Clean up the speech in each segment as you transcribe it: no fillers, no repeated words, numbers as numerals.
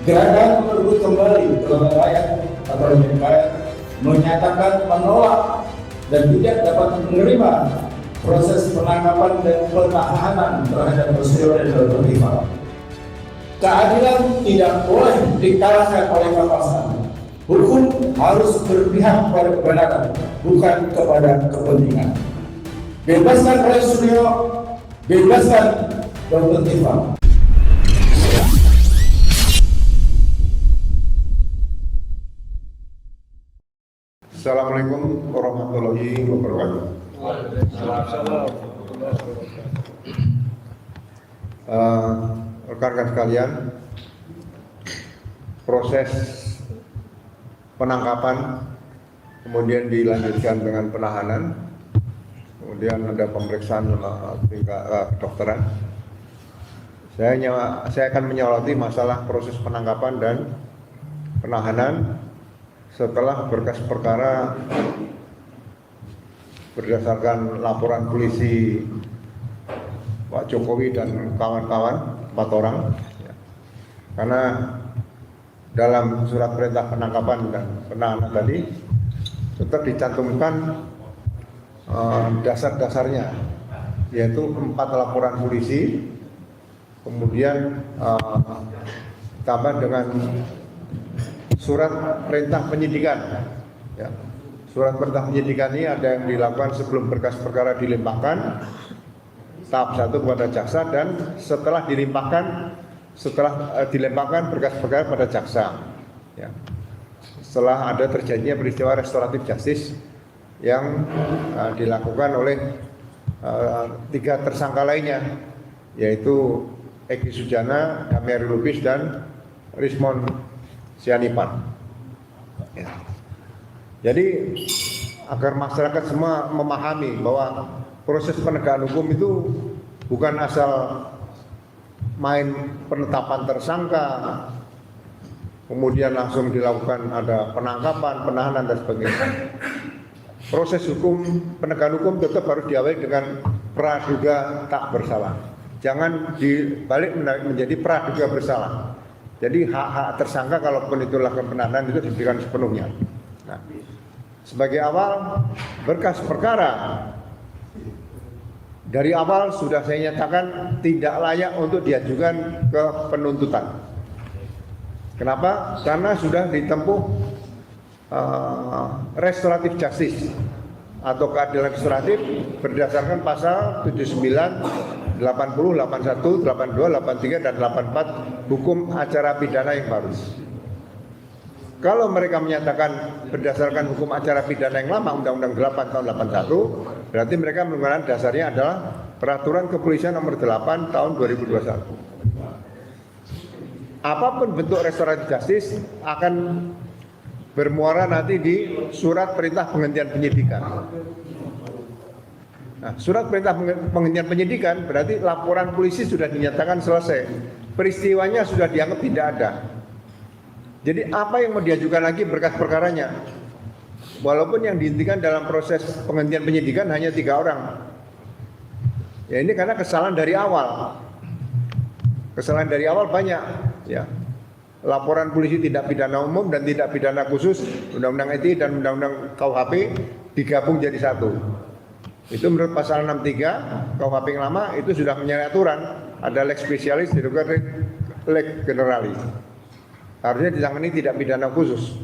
Gerakan merebut kembali kelembagaan rakyat atau DPR menyatakan menolak dan tidak dapat menerima proses penangkapan dan penahanan terhadap Susilo dan Dr. Iva. Keadilan tidak boleh dikalahkan oleh kekuasaan. Hukum harus berpihak pada kebenaran, bukan kepada kepentingan. Bebaskan oleh Susilo, bebaskan Dr. Iva. Assalamualaikum warahmatullahi wabarakatuh. Rekan-rekan sekalian, proses penangkapan kemudian dilanjutkan dengan penahanan, kemudian ada pemeriksaan tingkat kedokteran. Saya akan menyoroti masalah proses penangkapan dan penahanan setelah berkas perkara berdasarkan laporan polisi Pak Jokowi dan kawan-kawan 4 orang, karena dalam surat perintah penangkapan dan penahanan tadi tetap dicantumkan dasar-dasarnya, yaitu 4 laporan polisi, kemudian tambah dengan surat perintah penyidikan. Ya. Surat perintah penyidikan ini ada yang dilakukan sebelum berkas perkara dilimpahkan, tahap 1 kepada jaksa, dan setelah dilempahkan berkas perkara pada jaksa. Ya. Setelah ada terjadinya peristiwa restoratif justice yang dilakukan oleh 3 tersangka lainnya, yaitu Eki Sujana, Damiari Lubis, dan Rismon Sianipan. Ya. Jadi agar masyarakat semua memahami bahwa proses penegakan hukum itu bukan asal main penetapan tersangka, kemudian langsung dilakukan ada penangkapan, penahanan dan sebagainya. Proses hukum, penegakan hukum tetap harus diawali dengan praduga tak bersalah. Jangan dibalik menjadi praduga bersalah. Jadi hak-hak tersangka kalaupun itu lakukan penahanan itu diberikan sepenuhnya. Nah, sebagai awal berkas perkara dari awal sudah saya nyatakan tidak layak untuk diajukan ke penuntutan. Kenapa? Karena sudah ditempuh restoratif justice atau keadilan restoratif berdasarkan pasal 79, 80, 81, 82, 83, dan 84 Hukum Acara Pidana yang baru. Kalau mereka menyatakan berdasarkan Hukum Acara Pidana yang lama, Undang-Undang 8 tahun 81, berarti mereka menggunakan dasarnya adalah Peraturan Kepolisian Nomor 8 tahun 2021. Apapun bentuk restoratif justice akan bermuara nanti di surat perintah penghentian penyidikan. Nah, surat perintah penghentian penyidikan berarti laporan polisi sudah dinyatakan selesai, peristiwanya sudah dianggap tidak ada. Jadi apa yang mau diajukan lagi berkas perkaranya? Walaupun yang dihentikan dalam proses penghentian penyidikan hanya 3 orang. Ya ini karena kesalahan dari awal. Kesalahan dari awal banyak. Ya. Laporan polisi tidak pidana umum dan tidak pidana khusus, Undang-Undang ITE dan Undang-Undang KUHP digabung jadi satu. Itu menurut pasal 63 KUHP yang lama itu sudah menyalahi aturan, ada lex specialis juga lex generalis. Harusnya ditangani tidak pidana khusus.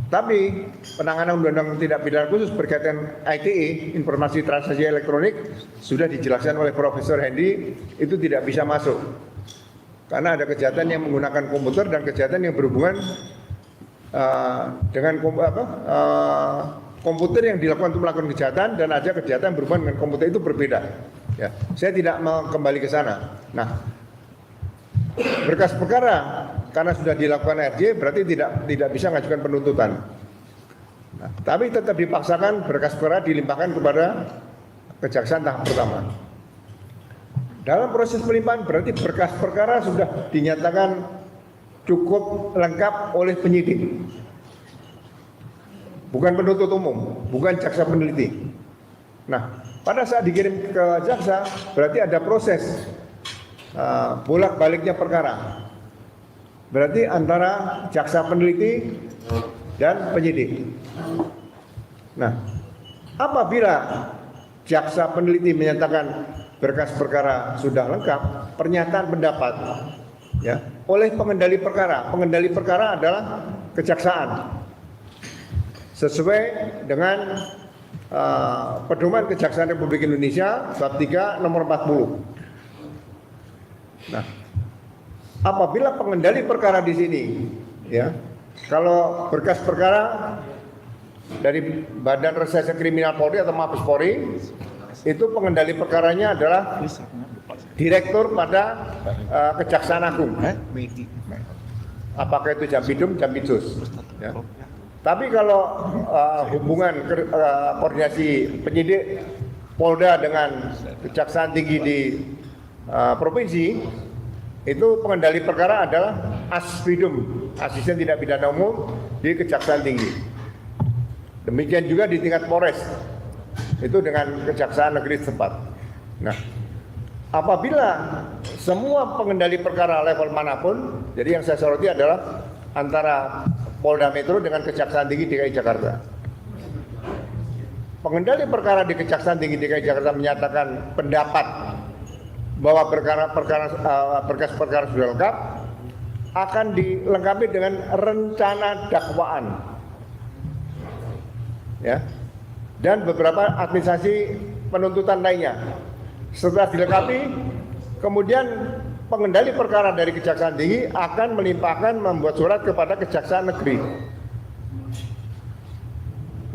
Tapi penanganan undang-undang tidak pidana khusus berkaitan ITE, informasi transaksi elektronik, sudah dijelaskan oleh Profesor Hendy, itu tidak bisa masuk. Karena ada kejahatan yang menggunakan komputer dan kejahatan yang berhubungan dengan komputer yang dilakukan untuk melakukan kejahatan, dan ada kejahatan yang berhubungan dengan komputer, itu berbeda. Ya, saya tidak mau kembali ke sana. Nah, berkas perkara karena sudah dilakukan RJ berarti tidak bisa mengajukan penuntutan. Nah, tapi tetap dipaksakan berkas perkara dilimpahkan kepada kejaksaan tahap pertama. Dalam proses pelimpahan berarti berkas perkara sudah dinyatakan cukup lengkap oleh penyidik. Bukan penuntut umum, bukan jaksa peneliti. Nah, pada saat dikirim ke jaksa berarti ada proses bolak-baliknya perkara. Berarti antara jaksa peneliti dan penyidik. Nah, apabila jaksa peneliti menyatakan berkas perkara sudah lengkap, pernyataan pendapat ya oleh pengendali perkara. Pengendali perkara adalah kejaksaan. Sesuai dengan Pedoman Kejaksaan Republik Indonesia bab 3 nomor 40. Nah, apabila pengendali perkara di sini ya, kalau berkas perkara dari Badan Reserse Kriminal Polri atau Mabes Polri, itu pengendali perkaranya adalah direktur pada Kejaksaan Agung. Apakah itu Jampidum, Jampidsus. Ya. Tapi kalau hubungan koordinasi penyidik Polda dengan Kejaksaan Tinggi di provinsi, itu pengendali perkara adalah Aspidum, Asisten Tindak Pidana Umum di Kejaksaan Tinggi. Demikian juga di tingkat Polres, itu dengan Kejaksaan Negeri setempat. Nah, apabila semua pengendali perkara level manapun, jadi yang saya soroti adalah antara Polda Metro dengan Kejaksaan Tinggi DKI Jakarta. Pengendali perkara di Kejaksaan Tinggi DKI Jakarta menyatakan pendapat bahwa berkas perkara sudah lengkap, akan dilengkapi dengan rencana dakwaan, ya, dan beberapa administrasi penuntutan lainnya. Setelah dilengkapi, kemudian pengendali perkara dari Kejaksaan Tinggi akan melimpahkan membuat surat kepada Kejaksaan Negeri.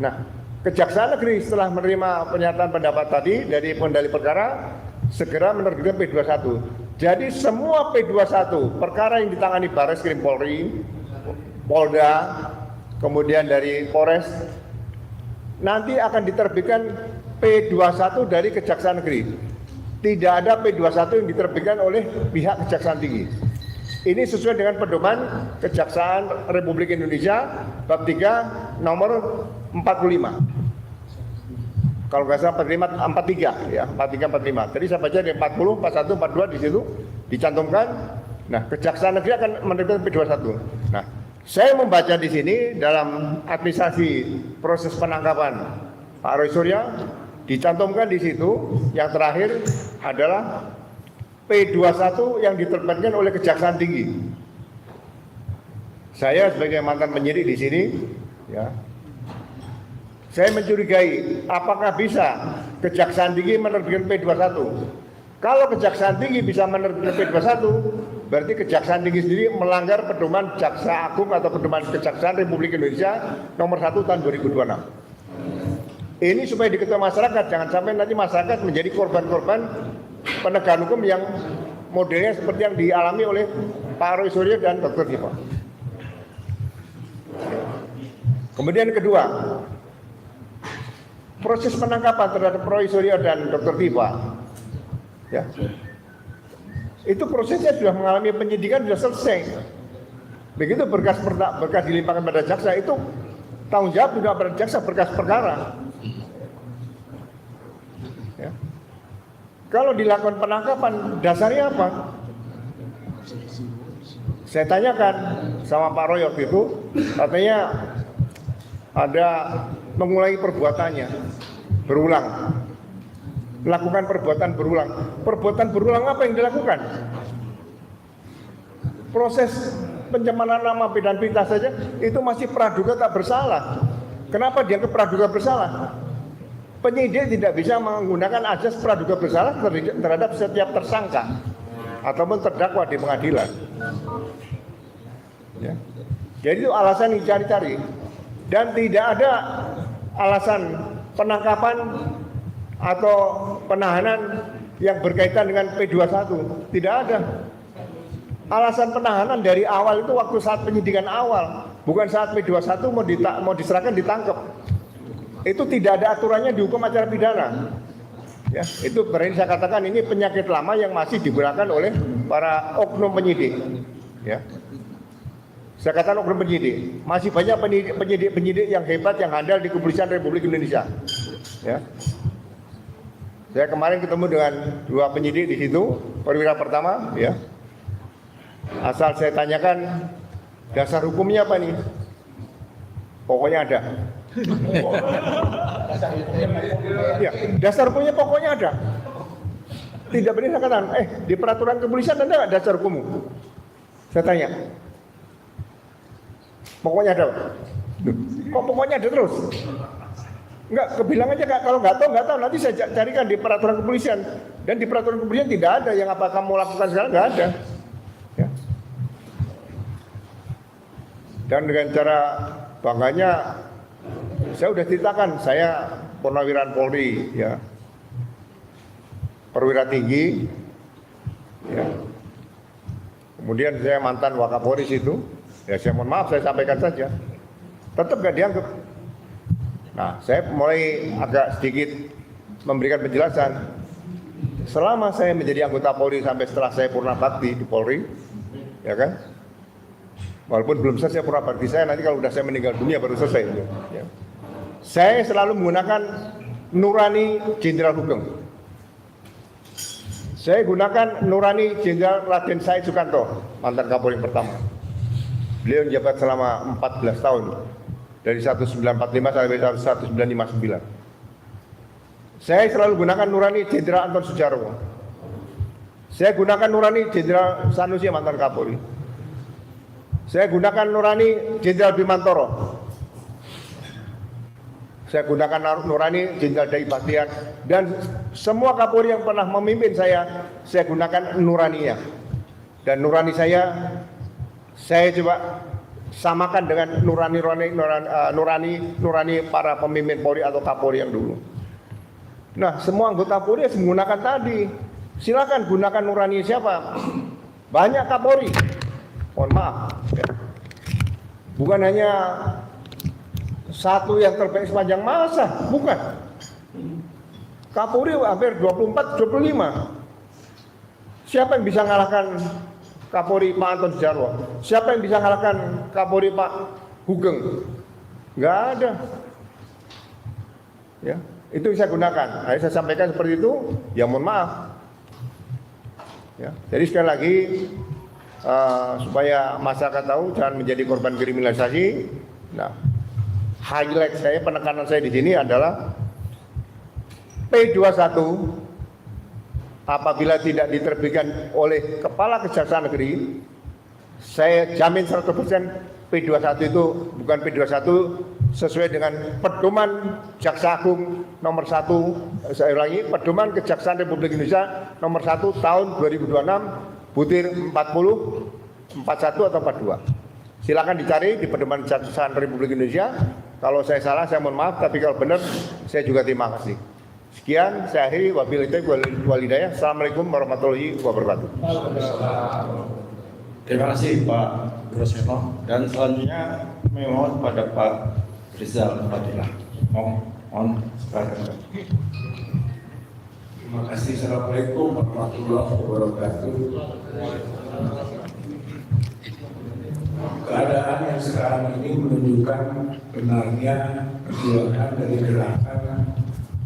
Nah, Kejaksaan Negeri setelah menerima pernyataan pendapat tadi dari pengendali perkara, segera menerbitkan P21. Jadi semua P21 perkara yang ditangani Baris Krim Polri, Polda, kemudian dari Polres, nanti akan diterbitkan P21 dari Kejaksaan Negeri. Tidak ada P21 yang diterbitkan oleh pihak Kejaksaan Tinggi. Ini sesuai dengan pedoman Kejaksaan Republik Indonesia bab 3 nomor 45. Kalau nggak salah 43 ya, 43 45. Tadi saya baca dari 40, 41, 42 di situ dicantumkan. Nah, Kejaksaan Negeri akan menerbitkan P21. Nah, saya membaca di sini dalam administrasi proses penangkapan Pak Roy Surya, dicantumkan di situ yang terakhir adalah P21 yang diterbitkan oleh Kejaksaan Tinggi. Saya sebagai mantan penyidik di sini, ya, saya mencurigai apakah bisa Kejaksaan Tinggi menerbitkan P21. Kalau Kejaksaan Tinggi bisa menerbitkan P21, berarti Kejaksaan Tinggi sendiri melanggar pedoman Jaksa Agung atau pedoman Kejaksaan Republik Indonesia nomor 1 tahun 2026. Ini supaya diketahui masyarakat, jangan sampai nanti masyarakat menjadi korban-korban penegakan hukum yang modelnya seperti yang dialami oleh Pak Roy Surya dan Dr. Dipa. Kemudian kedua, proses penangkapan terhadap Roy Surya dan Dr. Dipa, ya, itu prosesnya sudah mengalami penyidikan, sudah selesai. Begitu berkas dilimpahkan pada jaksa, itu tanggung jawab juga pada jaksa berkas perkara. Ya. Kalau dilakukan penangkapan, dasarnya apa? Saya tanyakan sama Pak Roy waktu itu, katanya ada mengulangi perbuatannya berulang, melakukan perbuatan berulang. Perbuatan berulang apa yang dilakukan? Proses pencemaran nama dan pita saja itu masih praduga tak bersalah. Kenapa dianggap praduga bersalah? Penyidik tidak bisa menggunakan azas praduga bersalah terhadap setiap tersangka ataupun terdakwa di pengadilan. Ya. Jadi itu alasan yang dicari-cari. Dan tidak ada alasan penangkapan atau penahanan yang berkaitan dengan P21. Tidak ada. Alasan penahanan dari awal itu waktu saat penyidikan awal, bukan saat P21 mau diserahkan ditangkap. Itu tidak ada aturannya di hukum acara pidana. Ya, itu berarti saya katakan ini penyakit lama yang masih digunakan oleh para oknum penyidik. Ya. Saya katakan oknum penyidik. Masih banyak penyidik yang hebat yang handal di Kepolisian Republik Indonesia. Ya. Saya kemarin ketemu dengan dua penyidik di situ, perwira pertama, ya. Asal saya tanyakan dasar hukumnya apa nih? Pokoknya ada. Ya, dasar hukumnya pokoknya ada. Tidak benar saya katakan, di peraturan kepolisian ada nggak dasar hukummu? Saya tanya. Pokoknya ada. Kok pokoknya ada terus? Enggak, kebilang aja Kak, kalau nggak tahu, nanti saya carikan di peraturan kepolisian. Dan di peraturan kepolisian tidak ada yang apa kamu lakukan sekarang, nggak ada. Ya. Dan dengan cara bangganya, saya sudah ceritakan, saya purnawirawan Polri, ya, perwira tinggi, ya. Kemudian saya mantan Wakapolri situ, ya saya mohon maaf, saya sampaikan saja, tetap nggak dianggap. Nah, saya mulai agak sedikit memberikan penjelasan. Selama saya menjadi anggota Polri sampai setelah saya purna bakti di Polri, ya kan? Walaupun belum selesai purna bakti saya, nanti kalau sudah saya meninggal dunia baru selesai. Ya. Saya selalu menggunakan nurani Jenderal Sugeng. Saya gunakan nurani Jenderal Raden Said Sukanto, mantan Kapolri pertama. Beliau menjabat selama 14 tahun. Dari 1945 sampai 1959. Saya selalu gunakan nurani Jenderal Anton Sujarwo. Saya gunakan nurani Jenderal Sanusi mantan Kapolri. Saya gunakan nurani Jenderal Bimantoro. Saya gunakan nurani Jenderal Dai Bastian, dan semua Kapolri yang pernah memimpin saya gunakan nuraninya. Dan nurani saya coba samakan dengan nurani para pemimpin Polri atau Kapolri yang dulu. Nah, semua anggota Polri harus menggunakan tadi. Silakan gunakan nurani siapa? Banyak Kapolri. Mohon maaf. Ya. Bukan hanya satu yang terbaik sepanjang masa, bukan. Kapolri hampir 24, 25. Siapa yang bisa mengalahkan Kapolri Pak Anton Sujarwo? Siapa yang bisa mengalahkan Kapolri Pak Sugeng? Nggak ada. Ya, itu saya gunakan. Nah, saya sampaikan seperti itu. Ya mohon maaf. Ya, jadi sekali lagi supaya masyarakat tahu jangan menjadi korban kriminalisasi. Nah, highlight saya, penekanan saya di sini adalah P21 apabila tidak diterbitkan oleh Kepala Kejaksaan Negeri, saya jamin 100% P21 itu bukan P21 sesuai dengan Pedoman Jaksa Agung nomor 1, saya ulangi, Pedoman Kejaksaan Republik Indonesia nomor 1 tahun 2026 butir 40, 41 atau 42. Silakan dicari di Pedoman Kejaksaan Republik Indonesia. Kalau saya salah saya mohon maaf, tapi kalau benar saya juga terima kasih. Sekian, saya akhiri. Wabillahi taufiq wal hidayah. Assalamualaikum warahmatullahi wabarakatuh. Terima kasih Pak Groseno. Dan selanjutnya memohon kepada Pak Rizal Fadilah. Mohon silakan. Terima kasih. Assalamualaikum warahmatullahi wabarakatuh. Keadaan yang sekarang ini menunjukkan benarnya perjuangan dari gerakan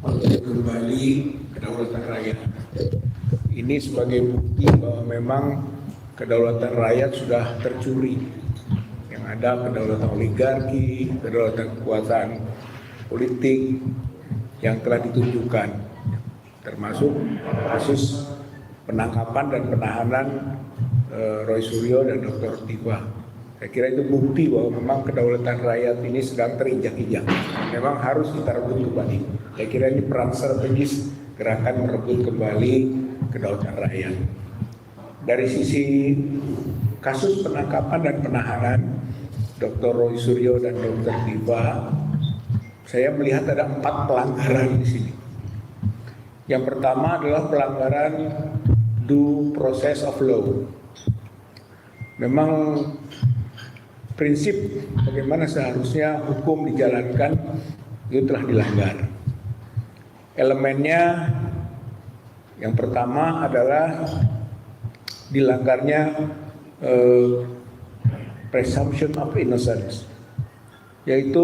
untuk kembali kedaulatan rakyat. Ini sebagai bukti bahwa memang kedaulatan rakyat sudah tercuri. Yang ada kedaulatan oligarki, kedaulatan kekuasaan politik yang telah ditunjukkan, termasuk kasus penangkapan dan penahanan Roy Suryo dan Dr. Tiba. Saya kira itu bukti bahwa memang kedaulatan rakyat ini sedang terinjak-injak. Memang harus kita rebut kembali. Saya kira ini peran strategis gerakan merebut kembali kedaulatan rakyat. Dari sisi kasus penangkapan dan penahanan Dr. Roy Suryo dan Dr. Tiba, saya melihat ada 4 pelanggaran di sini. Yang pertama adalah pelanggaran due process of law. Memang prinsip bagaimana seharusnya hukum dijalankan itu telah dilanggar. Elemennya yang pertama adalah dilanggarnya presumption of innocence, yaitu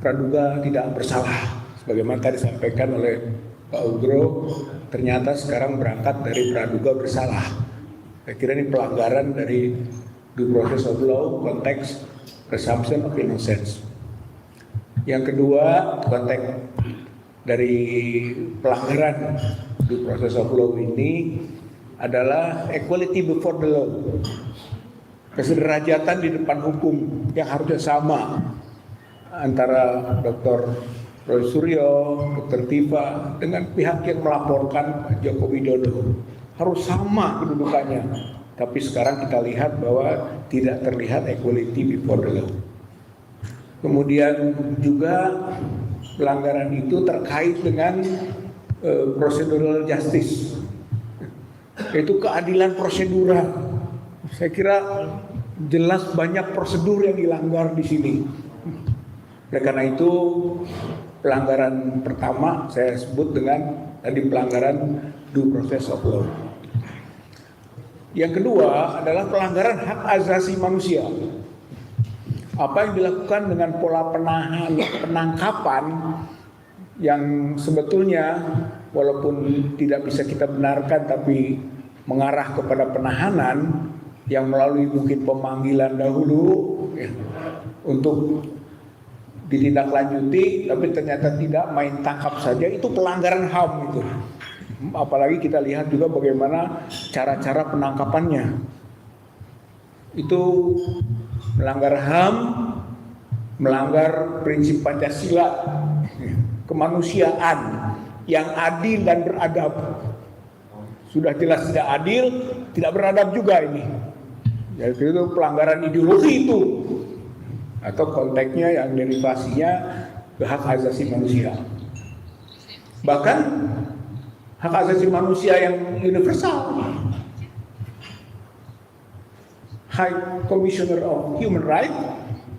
praduga tidak bersalah. Sebagaimana tadi disampaikan oleh Pak Ugro, ternyata sekarang berangkat dari praduga bersalah. Saya kira ini pelanggaran dari due process of law, konteks presumption of innocence. Yang kedua, konteks dari pelanggaran due process of law ini adalah equality before the law. Kesederajatan di depan hukum yang harusnya sama antara Dr. Roy Suryo, Dr. Tifa dengan pihak yang melaporkan Pak Joko Widodo. Harus sama kedudukannya. Tapi sekarang kita lihat bahwa tidak terlihat equality before the law. Kemudian juga pelanggaran itu terkait dengan procedural justice, yaitu keadilan prosedural. Saya kira jelas banyak prosedur yang dilanggar di sini. Oleh karena itu pelanggaran pertama saya sebut dengan tadi pelanggaran due process of law. Yang kedua adalah pelanggaran hak asasi manusia. Apa yang dilakukan dengan pola penangkapan yang sebetulnya walaupun tidak bisa kita benarkan tapi mengarah kepada penahanan yang melalui mungkin pemanggilan dahulu ya, untuk ditindaklanjuti, tapi ternyata tidak, main tangkap saja, itu pelanggaran HAM itu. Apalagi kita lihat juga bagaimana cara-cara penangkapannya. Itu melanggar HAM, melanggar prinsip Pancasila, kemanusiaan yang adil dan beradab. Sudah jelas tidak adil, tidak beradab juga ini. Jadi itu pelanggaran ideologi itu, atau konteksnya yang derivasinya ke hak asasi manusia. Bahkan hak asasi manusia yang universal, High Commissioner of Human Rights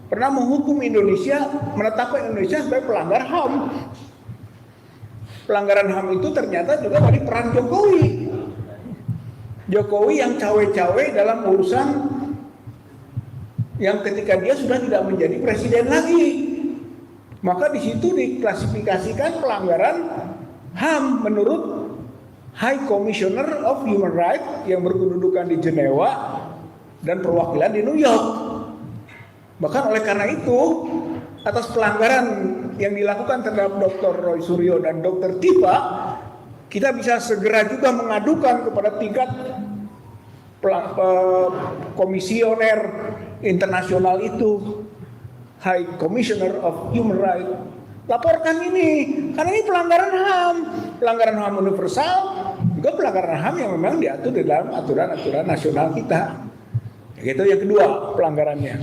pernah menghukum Indonesia, menetapkan Indonesia sebagai pelanggar HAM. Pelanggaran HAM itu ternyata juga dari peran Jokowi. Jokowi yang cawe-cawe dalam urusan yang ketika dia sudah tidak menjadi presiden lagi. Maka di situ diklasifikasikan pelanggaran HAM menurut High Commissioner of Human Rights yang berkedudukan di Jenewa dan perwakilan di New York. Bahkan oleh karena itu, atas pelanggaran yang dilakukan terhadap Dr. Roy Suryo dan Dr. Tifa, kita bisa segera juga mengadukan kepada tingkat komisioner internasional itu, High Commissioner of Human Rights. Laporkan ini, karena ini pelanggaran HAM. Pelanggaran HAM universal, juga pelanggaran HAM yang memang diatur di dalam aturan-aturan nasional kita. Itu yang kedua pelanggarannya.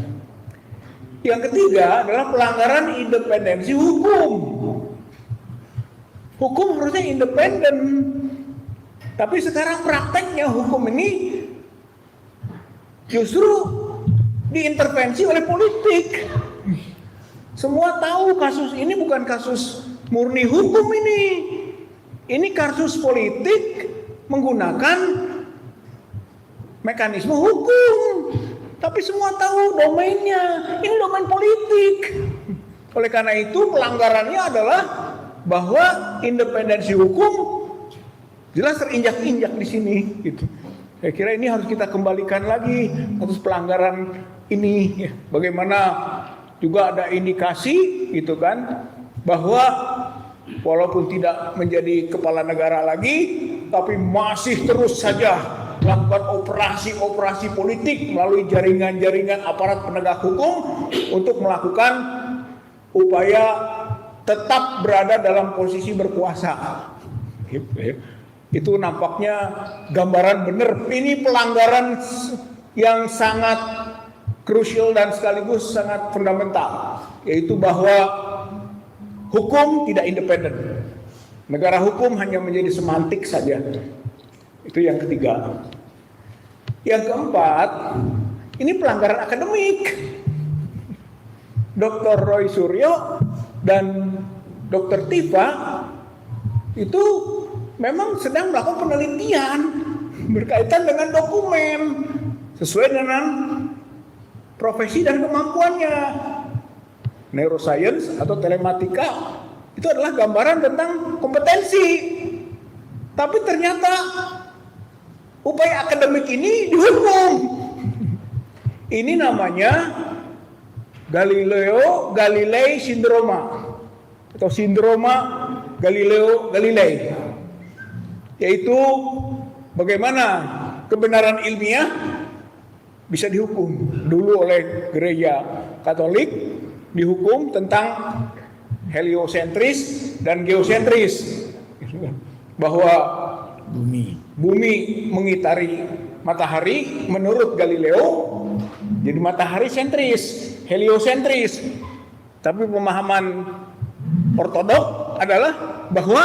Yang ketiga adalah pelanggaran independensi hukum. Hukum harusnya independen, tapi sekarang prakteknya hukum ini justru diintervensi oleh politik. Semua tahu kasus ini bukan kasus murni hukum ini. Ini kasus politik menggunakan mekanisme hukum. Tapi semua tahu domainnya. Ini domain politik. Oleh karena itu pelanggarannya adalah bahwa independensi hukum jelas terinjak-injak di sini gitu. Saya kira ini harus kita kembalikan lagi atas pelanggaran ini. Bagaimana juga ada indikasi gitu kan bahwa walaupun tidak menjadi kepala negara lagi tapi masih terus saja melakukan operasi-operasi politik melalui jaringan-jaringan aparat penegak hukum untuk melakukan upaya tetap berada dalam posisi berkuasa. Itu nampaknya gambaran benar. Ini pelanggaran yang sangat krusial dan sekaligus sangat fundamental, yaitu bahwa hukum tidak independen. Negara hukum hanya menjadi semantik saja. Itu yang ketiga. Yang keempat, ini pelanggaran akademik. Dr. Roy Suryo dan Dr. Tifa itu memang sedang melakukan penelitian berkaitan dengan dokumen sesuai dengan profesi dan kemampuannya. Neuroscience atau telematika itu adalah gambaran tentang kompetensi. Tapi ternyata upaya akademik ini dihukum. Ini namanya Galileo Galilei Sindroma atau sindroma Galileo Galilei, yaitu bagaimana kebenaran ilmiah bisa dihukum. Dulu oleh gereja Katolik dihukum tentang heliosentris dan geosentris, bahwa bumi mengitari matahari menurut Galileo jadi matahari sentris, heliosentris. Tapi pemahaman ortodok adalah bahwa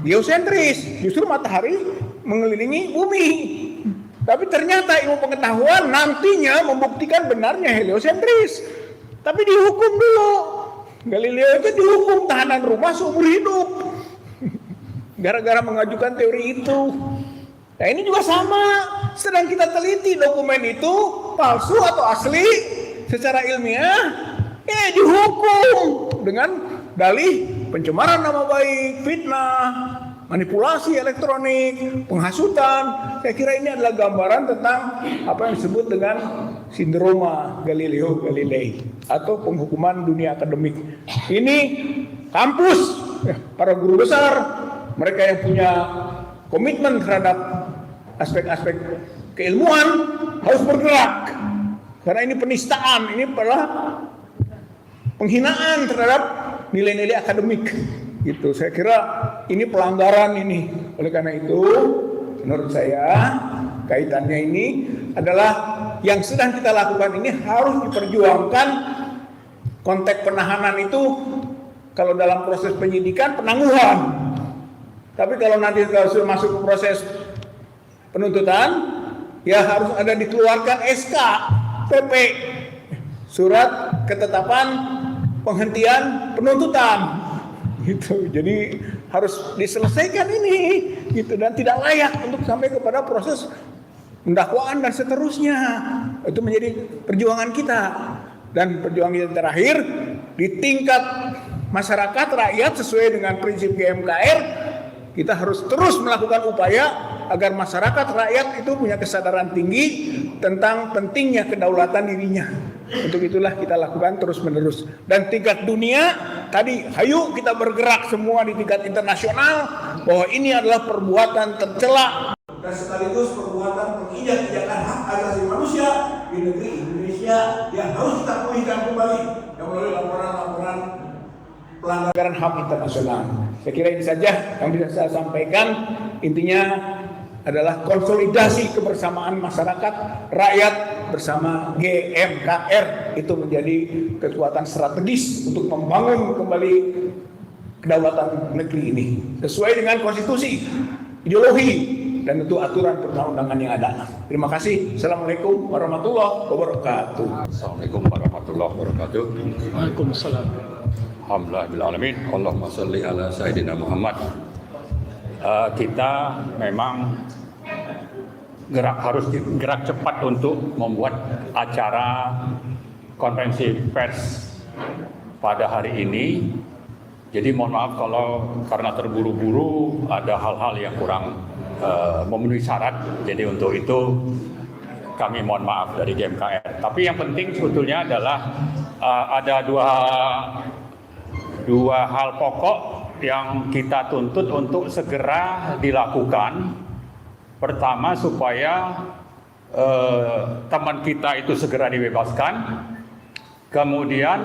geosentris, justru matahari mengelilingi bumi. Tapi ternyata ilmu pengetahuan nantinya membuktikan benarnya heliosentris. Tapi dihukum dulu. Galileo itu dihukum tahanan rumah seumur hidup gara-gara mengajukan teori itu. Nah ini juga sama, sedang kita teliti dokumen itu palsu atau asli secara ilmiah, dihukum dengan dalih pencemaran nama baik, fitnah, manipulasi elektronik, penghasutan. Saya kira ini adalah gambaran tentang apa yang disebut dengan sindroma Galileo Galilei atau penghukuman dunia akademik. Ini kampus, para guru besar, mereka yang punya komitmen terhadap aspek-aspek keilmuan harus bergerak, karena ini penistaan, ini adalah penghinaan terhadap nilai-nilai akademik. Gitu. Saya kira ini pelanggaran ini. Oleh karena itu, menurut saya kaitannya ini adalah yang sedang kita lakukan ini harus diperjuangkan. Konteks penahanan itu kalau dalam proses penyidikan penangguhan. Tapi kalau nanti sudah masuk ke proses penuntutan, ya harus ada dikeluarkan SK, PP, surat ketetapan penghentian penuntutan. Gitu. Jadi harus diselesaikan ini, gitu, dan tidak layak untuk sampai kepada proses pendakwaan dan seterusnya. Itu menjadi perjuangan kita. Dan perjuangan kita terakhir di tingkat masyarakat rakyat sesuai dengan prinsip GMKR, kita harus terus melakukan upaya agar masyarakat rakyat itu punya kesadaran tinggi tentang pentingnya kedaulatan dirinya. Untuk itulah kita lakukan terus-menerus. Dan tingkat dunia, tadi hayu kita bergerak semua di tingkat internasional bahwa ini adalah perbuatan tercela dan sekaligus perbuatan penginjak-injakan hak asasi manusia di negeri Indonesia yang harus kita pulihkan kembali yang melalui laporan-laporan pelanggaran HAM internasional. Saya kira ini saja yang bisa saya sampaikan. Intinya adalah konsolidasi kebersamaan masyarakat rakyat bersama GMKR itu menjadi kekuatan strategis untuk membangun kembali kedaulatan negeri ini sesuai dengan konstitusi, ideologi, dan tentu aturan perundang-undangan yang ada. Terima kasih. Assalamualaikum warahmatullahi wabarakatuh. Assalamualaikum warahmatullahi wabarakatuh. Waalaikumsalam. Alhamdulillahirrahmanirrahim. Allahumma salli ala Sayyidina Muhammad. Kita memang harus gerak cepat untuk membuat acara konferensi pers pada hari ini. Jadi mohon maaf kalau karena terburu-buru ada hal-hal yang kurang memenuhi syarat. Jadi untuk itu kami mohon maaf dari GMKR. Tapi yang penting sebetulnya adalah ada dua hal pokok yang kita tuntut untuk segera dilakukan. Pertama, supaya teman kita itu segera dibebaskan. Kemudian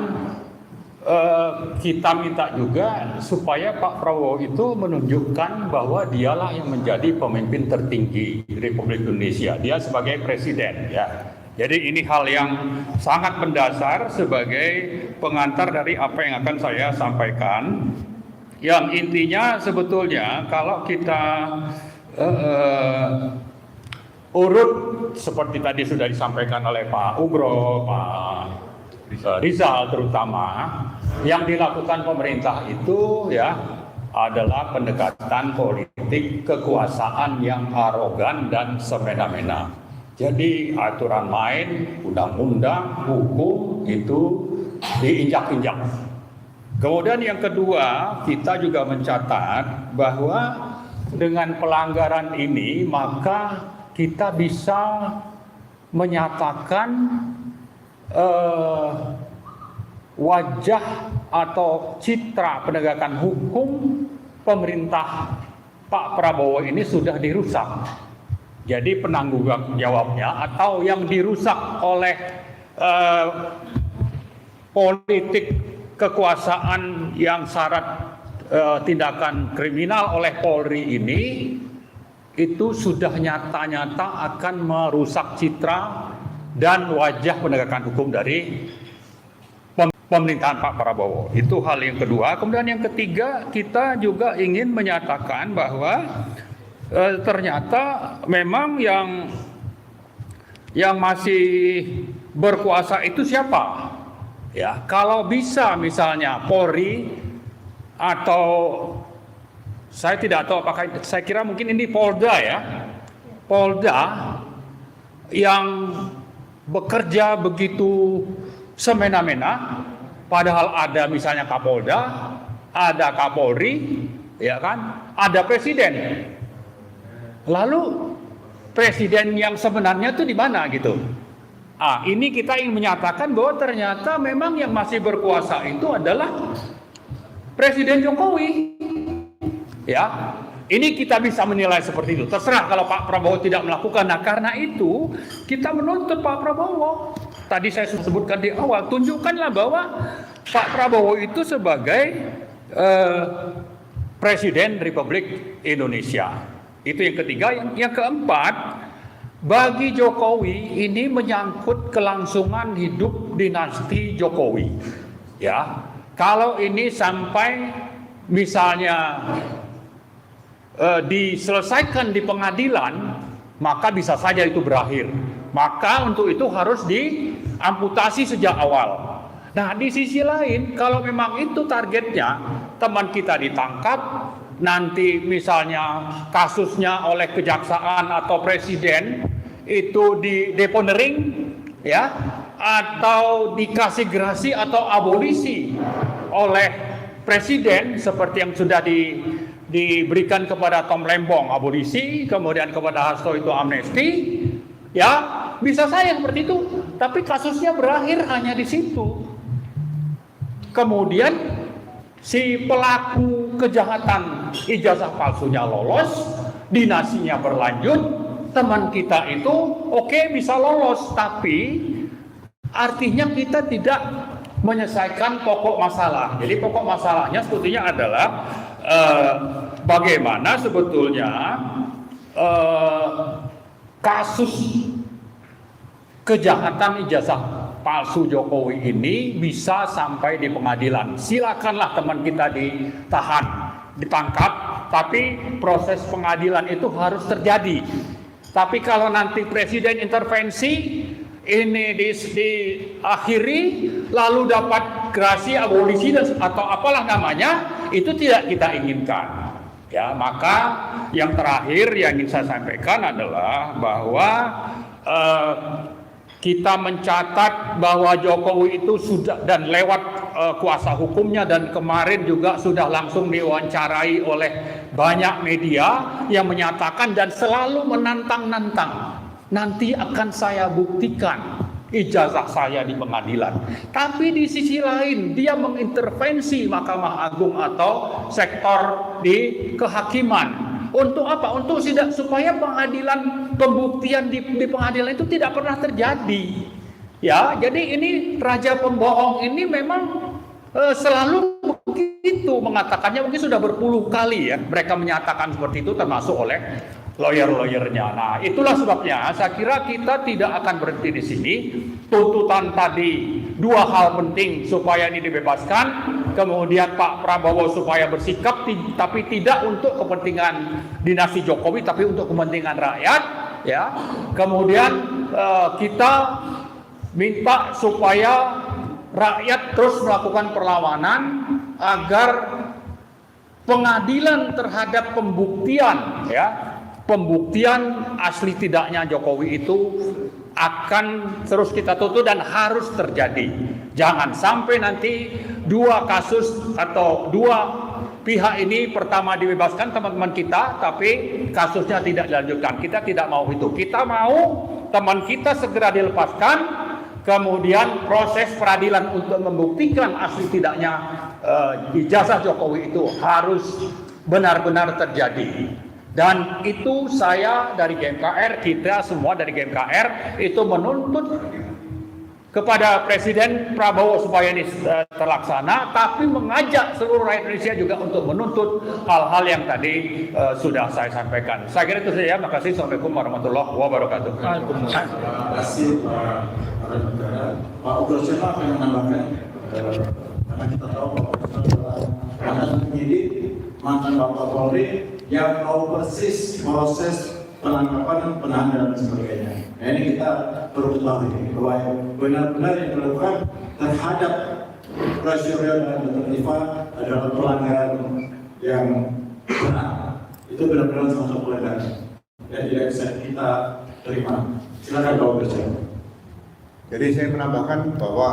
kita minta juga supaya Pak Prabowo itu menunjukkan bahwa dialah yang menjadi pemimpin tertinggi Republik Indonesia. Dia sebagai presiden, ya. Jadi ini hal yang sangat mendasar sebagai pengantar dari apa yang akan saya sampaikan. Yang intinya sebetulnya kalau kita urut seperti tadi sudah disampaikan oleh Pak Ugro, Pak Rizal terutama, yang dilakukan pemerintah itu ya adalah pendekatan politik kekuasaan yang arogan dan semena-mena. Jadi aturan main, undang-undang, hukum itu diinjak-injak. Kemudian yang kedua, kita juga mencatat bahwa dengan pelanggaran ini maka kita bisa menyatakan wajah atau citra penegakan hukum pemerintah Pak Prabowo ini sudah dirusak. Jadi penanggung jawabnya atau yang dirusak oleh politik kekuasaan yang syarat tindakan kriminal oleh Polri ini itu sudah nyata-nyata akan merusak citra dan wajah penegakan hukum dari pemerintahan Pak Prabowo. Itu hal yang kedua. Kemudian yang ketiga, kita juga ingin menyatakan bahwa ternyata memang yang masih berkuasa itu siapa? Ya, kalau bisa misalnya Polri atau saya tidak tahu apakah, saya kira mungkin ini Polda ya. Polda yang bekerja begitu semena-mena, padahal ada misalnya Kapolda, ada Kapolri, ya kan, ada Presiden. Lalu Presiden yang sebenarnya itu di mana gitu? Ini kita ingin menyatakan bahwa ternyata memang yang masih berkuasa itu adalah Presiden Jokowi. Ya, ini kita bisa menilai seperti itu. Terserah kalau Pak Prabowo tidak melakukan. Nah, karena itu kita menuntut Pak Prabowo. Tadi saya sebutkan di awal, tunjukkanlah bahwa Pak Prabowo itu sebagai Presiden Republik Indonesia. Itu yang ketiga. Yang keempat, bagi Jokowi ini menyangkut kelangsungan hidup dinasti Jokowi. Ya, kalau ini sampai misalnya diselesaikan di pengadilan, maka bisa saja itu berakhir. Maka untuk itu harus diamputasi sejak awal. Nah, di sisi lain, kalau memang itu targetnya, teman kita ditangkap, nanti misalnya kasusnya oleh kejaksaan atau presiden itu di deponering, ya, atau dikasih gerasi atau abolisi oleh presiden seperti yang sudah diberikan kepada Tom Lembong abolisi, kemudian kepada Hasto itu amnesti, ya bisa saja seperti itu. Tapi kasusnya berakhir hanya di situ. Kemudian si pelaku kejahatan ijazah palsunya lolos, dinasinya berlanjut, teman kita itu oke, bisa lolos, tapi artinya kita tidak menyelesaikan pokok masalah. Jadi pokok masalahnya sebetulnya adalah bagaimana sebetulnya kasus kejahatan ijazah palsu Jokowi ini bisa sampai di pengadilan. Silakanlah teman kita ditahan, ditangkap, tapi proses pengadilan itu harus terjadi. Tapi kalau nanti presiden intervensi, ini diakhiri, lalu dapat gerasi abolisi atau apalah namanya, itu tidak kita inginkan. Ya, maka yang terakhir yang ingin saya sampaikan adalah bahwa kita mencatat bahwa Jokowi itu sudah, dan lewat kuasa hukumnya, dan kemarin juga sudah langsung diwawancarai oleh banyak media yang menyatakan dan selalu menantang-nantang, nanti akan saya buktikan ijazah saya di pengadilan. Tapi di sisi lain dia mengintervensi Mahkamah Agung atau sektor di kehakiman. Untuk apa? Untuk supaya pengadilan, pembuktian di pengadilan itu tidak pernah terjadi. Ya, jadi ini raja pembohong ini memang selalu begitu mengatakannya. Mungkin sudah berpuluh kali ya mereka menyatakan seperti itu, termasuk oleh lawyer-lawyernya. Nah, itulah sebabnya saya kira kita tidak akan berhenti di sini. Tuntutan tadi dua hal penting supaya ini dibebaskan, kemudian Pak Prabowo supaya bersikap tapi tidak untuk kepentingan dinasti Jokowi, tapi untuk kepentingan rakyat, ya. Kemudian kita minta supaya rakyat terus melakukan perlawanan agar pengadilan terhadap pembuktian, ya, pembuktian asli tidaknya Jokowi itu akan terus kita tuntut dan harus terjadi. Jangan sampai nanti dua kasus atau dua pihak ini pertama dibebaskan teman-teman kita, tapi kasusnya tidak dilanjutkan. Kita tidak mau itu. Kita mau teman kita segera dilepaskan, kemudian proses peradilan untuk membuktikan asli tidaknya ijazah Jokowi itu harus benar-benar terjadi. Dan itu saya dari GMKR, kita semua dari GMKR itu menuntut kepada Presiden Prabowo supaya ini terlaksana, tapi mengajak seluruh rakyat Indonesia juga untuk menuntut hal-hal yang tadi sudah saya sampaikan. Saya kira itu saja. Terima kasih. Assalamualaikum warahmatullahi wabarakatuh. Terima kasih Pak Negara. Pak Operasional akan menambahkan, karena kita tahu Pak Operasional adalah mantan penyidik, mantan Bapak Polri yang tahu persis proses penangkapan, penahanan dan sebagainya. Nah, ini kita perlu ketahui bahwa benar-benar yang dilakukan terhadap Roy Suryo dan Dr. Diva adalah pelanggaran yang benar. Itu benar-benar satu pelanggaran yang tidak bisa kita terima. Silakan Bapak Presiden. Jadi saya menambahkan bahwa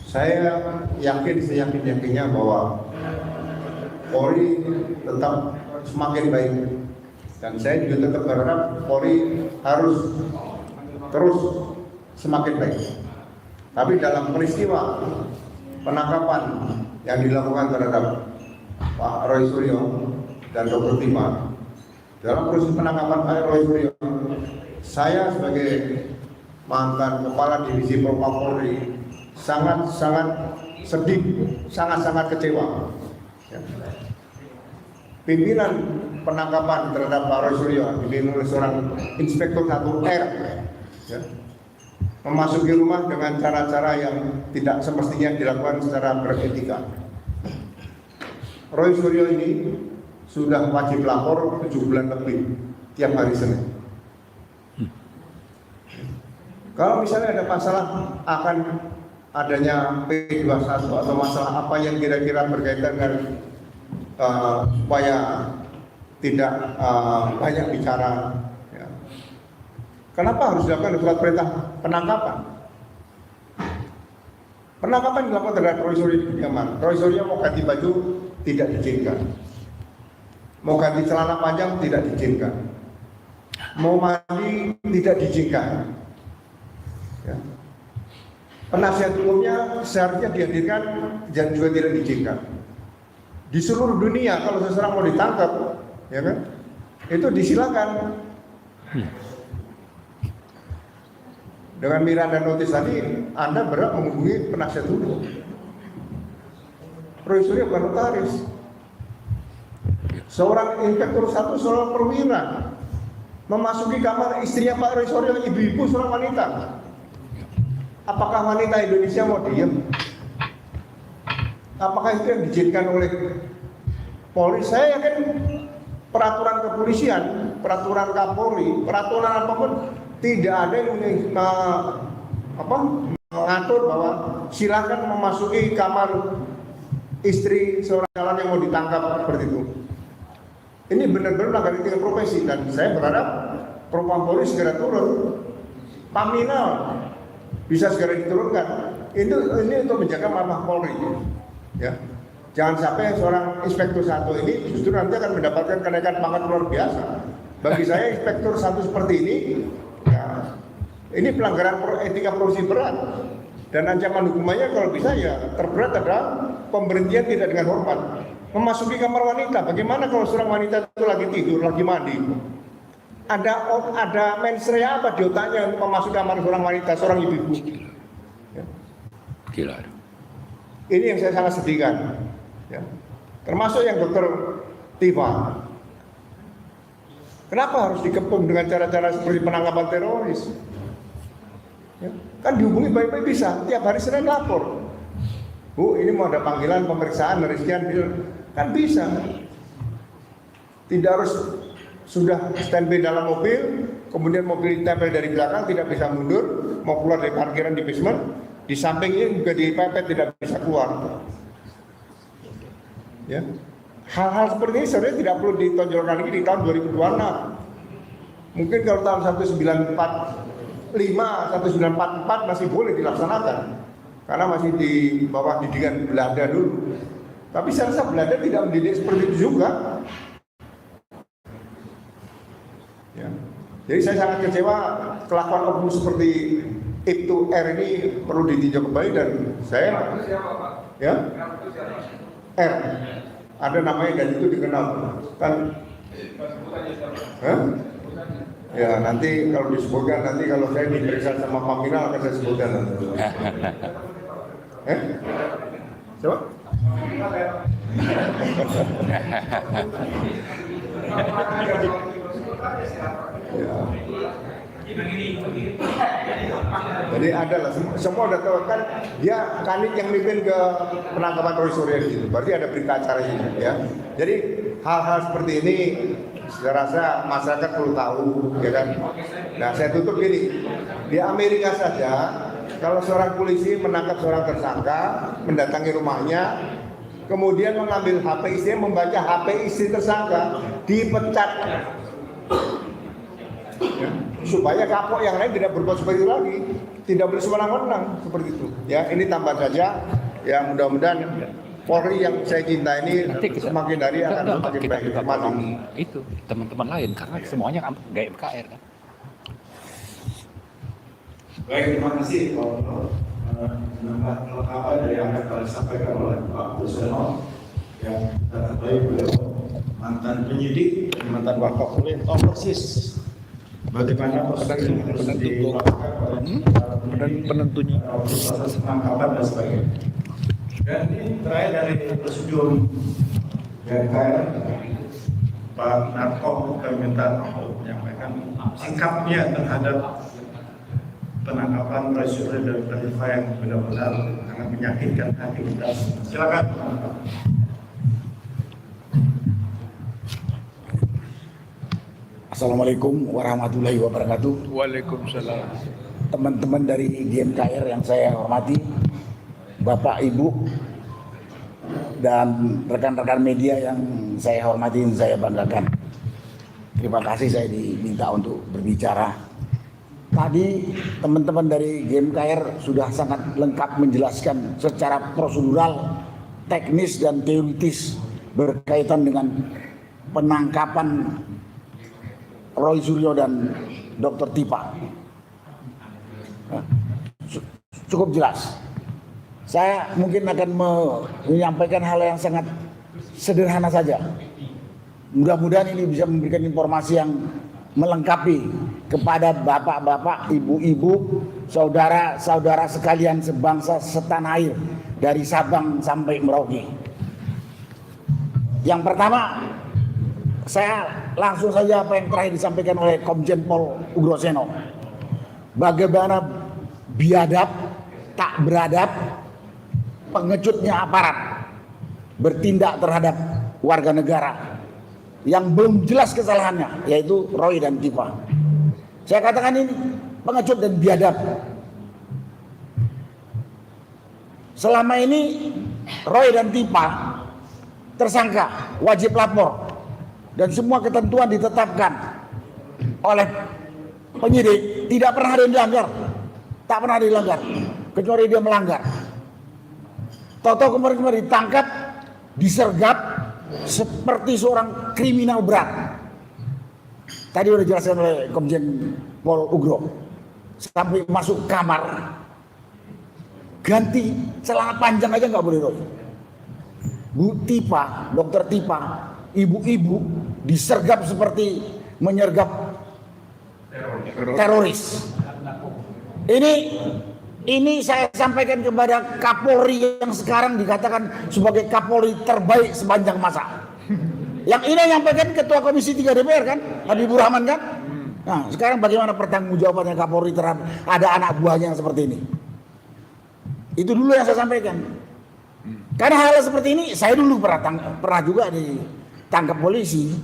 saya yakin seyakin-yakinnya bahwa Polri tetap semakin baik, dan saya juga tetap berharap Polri harus terus semakin baik. Tapi dalam peristiwa penangkapan yang dilakukan terhadap Pak Roy Suryo dan Dr. Diva, dalam proses penangkapan Pak Roy Suryo, saya sebagai mantan Kepala Divisi Propam Polri sangat-sangat sedih, sangat-sangat kecewa. Ya. Pimpinan penangkapan terhadap Pak Roy Suryo dipimpin oleh seorang Inspektur 1R, ya, memasuki rumah dengan cara-cara yang tidak semestinya dilakukan secara beretika. Roy Suryo ini sudah wajib lapor 7 bulan lebih tiap hari Senin. Kalau misalnya ada masalah akan adanya P21 atau masalah apa yang kira-kira berkaitan dengan supaya tidak banyak bicara, ya. Kenapa harus dilakukan surat perintah penangkapan? Penangkapan dilakukan terhadap Roy Suryo di kediaman. Roy Suryo mau ganti baju tidak diizinkan, mau ganti celana panjang tidak diizinkan, mau mandi tidak diizinkan, ya. Penasihat hukumnya seharusnya dihadirkan dan juga tidak diizinkan. Di seluruh dunia kalau seseorang mau ditangkap, ya kan, itu disilakan. Dengan Miranda notis tadi, Anda berhak menghubungi penasihat hukum. Roy Suryo bukan notaris. Seorang Inspektur 1, seorang perwira memasuki kamar istrinya Pak Roy Suryo, ibu-ibu seorang wanita. Apakah wanita Indonesia mau diam? Apakah itu yang diizinkan oleh Polri? Saya yakin peraturan kepolisian, peraturan Kapolri, peraturan apapun tidak ada yang mengatur bahwa silakan memasuki kamar istri seorang calon yang mau ditangkap seperti itu. Ini benar-benar melanggar etika profesi, dan saya berharap Propam Polri segera turun, Paminal bisa segera diturunkan. Ini untuk menjaga marwah Polri. Ya, jangan sampai seorang Inspektur 1 ini justru nanti akan mendapatkan kenaikan pangkat luar biasa. Bagi saya Inspektur 1 seperti ini, ya, ini pelanggaran etika profesi berat, dan ancaman hukumannya kalau bisa ya terberat adalah pemberhentian tidak dengan hormat. Memasuki kamar wanita, bagaimana kalau seorang wanita itu lagi tidur, lagi mandi? Ada mensrea apa di otaknya untuk memasuki kamar seorang wanita, seorang ibu-ibu? Ya. Gila. Ini yang saya sangat sedihkan, ya. Termasuk yang Dr. Diva. Kenapa harus dikepung dengan cara-cara seperti penangkapan teroris? Ya. Kan dihubungi baik-baik bisa, tiap hari Senin lapor. Bu, ini mau ada panggilan pemeriksaan dari sekian, kan bisa. Tidak harus sudah standby dalam mobil, kemudian mobil ditempel dari belakang, tidak bisa mundur, mau keluar dari parkiran di basement, di sampingnya juga dipepet, tidak bisa keluar. Ya, hal-hal seperti ini sebenarnya tidak perlu ditonjolkan lagi di tahun 2026. Mungkin kalau tahun 1945, 1944 masih boleh dilaksanakan, karena masih di bawah didikan Belanda dulu. Tapi saya rasa Belanda tidak mendidik seperti itu juga. Ya. Jadi saya sangat kecewa kelakuan oknum seperti Ibtu R ini perlu ditinjau kembali dan saya ya R ada namanya dan itu dikenal kan. Hah? Ya nanti kalau disebutkan nanti kalau saya diperiksa sama Paminal akan saya sebutkan. Coba? Ya. Jadi ada lah, semua udah tahu kan dia Kanit yang mimpin ke penangkapan Roy Suryo itu. Berarti ada berita acara ini ya. Jadi hal-hal seperti ini saya rasa masyarakat perlu tahu ya kan. Nah saya tutup gini, di Amerika saja kalau seorang polisi menangkap seorang tersangka, mendatangi rumahnya, kemudian mengambil HP istrinya, membaca HP istri tersangka, dipecat. Ya, supaya kapok yang lain tidak berbuat seperti itu lagi, tidak boleh sewenang-wenang seperti itu. Ya, ini tambah saja. Ya, mudah-mudahan Polri yang saya cinta ini semakin hari akan semakin baik. Kita tolong itu teman-teman lain karena semuanya gaya MKR kan. Baik, terima kasih Pak menambah kelengkapan dari apa yang telah disampaikan oleh Pak Buseno yang kita ketahui beliau mantan penyidik dan mantan Wakapolri tahu persis bagaimana proses yang harus dilakukan oleh penentunya proses penangkapan dan sebagainya. Dan ini terakhir dari Presidium BNKR Pak Narko kami minta untuk menyampaikan sikapnya terhadap penangkapan Roy Suryo dan Khalifa yang benar-benar sangat menyakitkan hati kita. Silakan. Assalamualaikum warahmatullahi wabarakatuh. Waalaikumsalam. Teman-teman dari GMKR yang saya hormati, Bapak, Ibu, dan rekan-rekan media yang saya hormati dan saya banggakan. Terima kasih saya diminta untuk berbicara. Tadi teman-teman dari GMKR sudah sangat lengkap menjelaskan secara prosedural, teknis dan teoritis berkaitan dengan penangkapan Roy Suryo dan Dr. Tipa. Cukup jelas. Saya mungkin akan menyampaikan hal yang sangat sederhana saja. Mudah-mudahan ini bisa memberikan informasi yang melengkapi kepada bapak-bapak, ibu-ibu, saudara-saudara sekalian sebangsa setanah air dari Sabang sampai Merauke. Yang pertama, saya langsung saja apa yang terakhir disampaikan oleh Komjen Pol Ugroseno. Bagaimana biadab, tak beradab, pengecutnya aparat bertindak terhadap warga negara yang belum jelas kesalahannya, yaitu Roy dan Tipa. Saya katakan ini pengecut dan biadab. Selama ini Roy dan Tipa tersangka, wajib lapor, dan semua ketentuan ditetapkan oleh penyidik, tidak pernah ada yang dilanggar, tak pernah dilanggar, kecuali dia melanggar. Toto kemarin ditangkap, disergap seperti seorang kriminal berat. Tadi sudah dijelaskan oleh Komjen Pol Ugro, sampai masuk kamar, ganti celana panjang aja nggak boleh. Bu Tipa, Dokter Tipa, ibu-ibu disergap seperti menyergap teroris. Ini saya sampaikan kepada Kapolri yang sekarang dikatakan sebagai Kapolri terbaik sepanjang masa. Yang ini nyampaikan Ketua Komisi 3 DPR kan, Habibur Rahman kan. Nah, sekarang bagaimana pertanggungjawabannya Kapolri terhadap ada anak buahnya yang seperti ini? Itu dulu yang saya sampaikan. Karena hal seperti ini saya dulu pernah juga ditangkap polisi,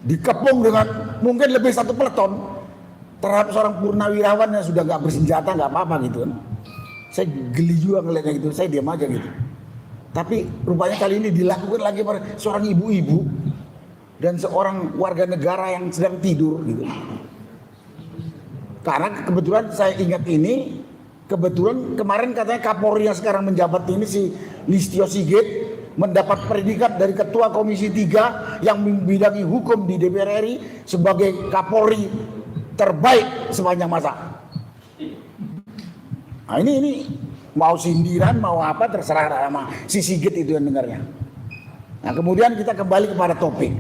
dikepung dengan mungkin lebih satu peleton terhadap seorang purnawirawan yang sudah nggak bersenjata, nggak apa-apa gitu kan. Saya geli juga ngeliatnya gitu, saya diam aja gitu. Tapi rupanya kali ini dilakukan lagi pada seorang ibu-ibu dan seorang warga negara yang sedang tidur gitu. Karena kebetulan saya ingat ini kebetulan kemarin katanya Kapolri yang sekarang menjabat ini si Listio Sigit mendapat predikat dari Ketua Komisi 3 yang membidangi hukum di DPR RI sebagai Kapolri terbaik sepanjang masa. Nah ini mau sindiran mau apa terserah sama si Sigit itu yang dengarnya. Nah kemudian kita kembali kepada topik.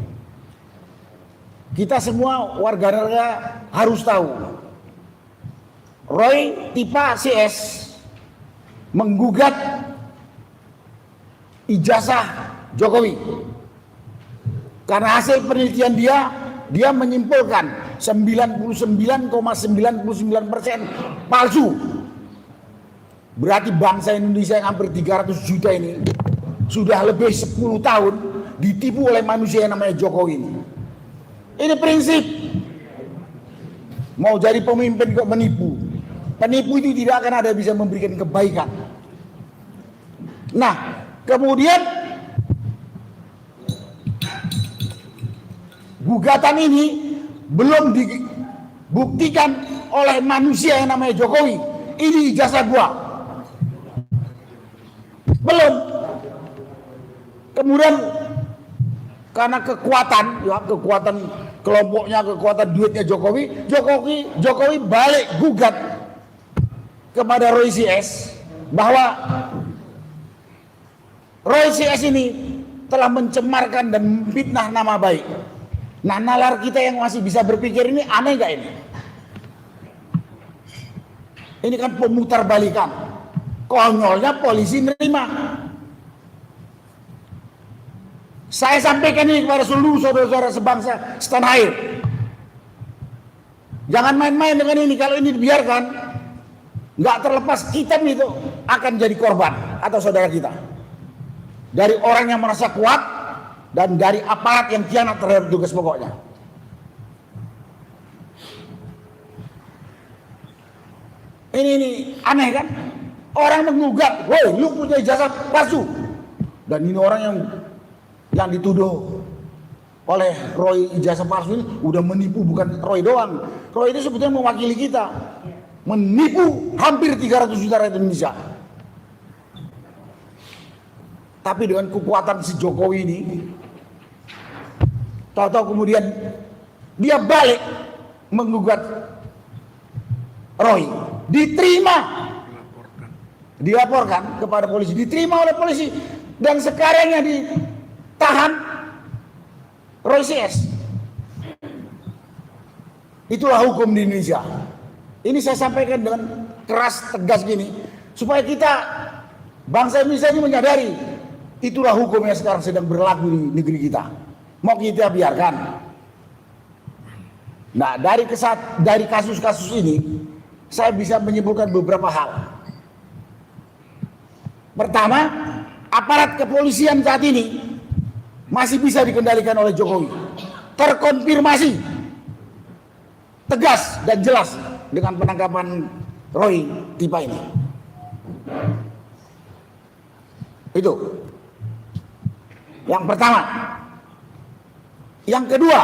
Kita semua warga negara harus tahu Roy Tipa CS menggugat ijazah Jokowi karena hasil penelitian dia menyimpulkan 99,99% palsu. Berarti bangsa Indonesia yang hampir 300 juta ini sudah lebih 10 tahun ditipu oleh manusia yang namanya Jokowi ini. Ini prinsip. Mau jadi pemimpin kok menipu. Penipu itu tidak akan ada bisa memberikan kebaikan. Nah, kemudian gugatan ini belum dibuktikan oleh manusia yang namanya Jokowi. Ini ijazah gua. Belum. Kemudian karena kekuatan kelompoknya, kekuatan duitnya Jokowi balik gugat kepada Roy CS bahwa Roy CS ini telah mencemarkan dan memfitnah nama baik. Nah, nalar kita yang masih bisa berpikir ini aneh gak ini? Ini kan pemutarbalikan. Konyolnya polisi nerima. Saya sampaikan ini kepada seluruh saudara-saudara sebangsa setanah air. Jangan main-main dengan ini. Kalau ini dibiarkan, nggak terlepas kita itu akan jadi korban atau saudara kita. Dari orang yang merasa kuat dan dari aparat yang khianat terhadap tugas pokoknya. Ini aneh kan? Orang menggugat, woi lu punya ijazah palsu. Dan ini orang yang dituduh oleh Roy ijazah palsu ini udah menipu bukan Roy doang. Roy itu sebetulnya mewakili kita. Menipu hampir 300 juta rakyat Indonesia. Tapi dengan kekuatan si Jokowi ini, tahu-tahu kemudian dia balik menggugat Roy. Dilaporkan kepada polisi, diterima oleh polisi, dan sekarang yang ditahan Roy CS. Itulah hukum di Indonesia. Ini saya sampaikan dengan keras tegas gini supaya kita bangsa Indonesia ini menyadari itulah hukum yang sekarang sedang berlaku di negeri kita. Mau kita biarkan? Nah, dari kasus-kasus ini saya bisa menyimpulkan beberapa hal. Pertama, aparat kepolisian saat ini masih bisa dikendalikan oleh Jokowi. Terkonfirmasi tegas dan jelas dengan penangkapan Roy Tipa ini. Itu yang pertama. Yang kedua,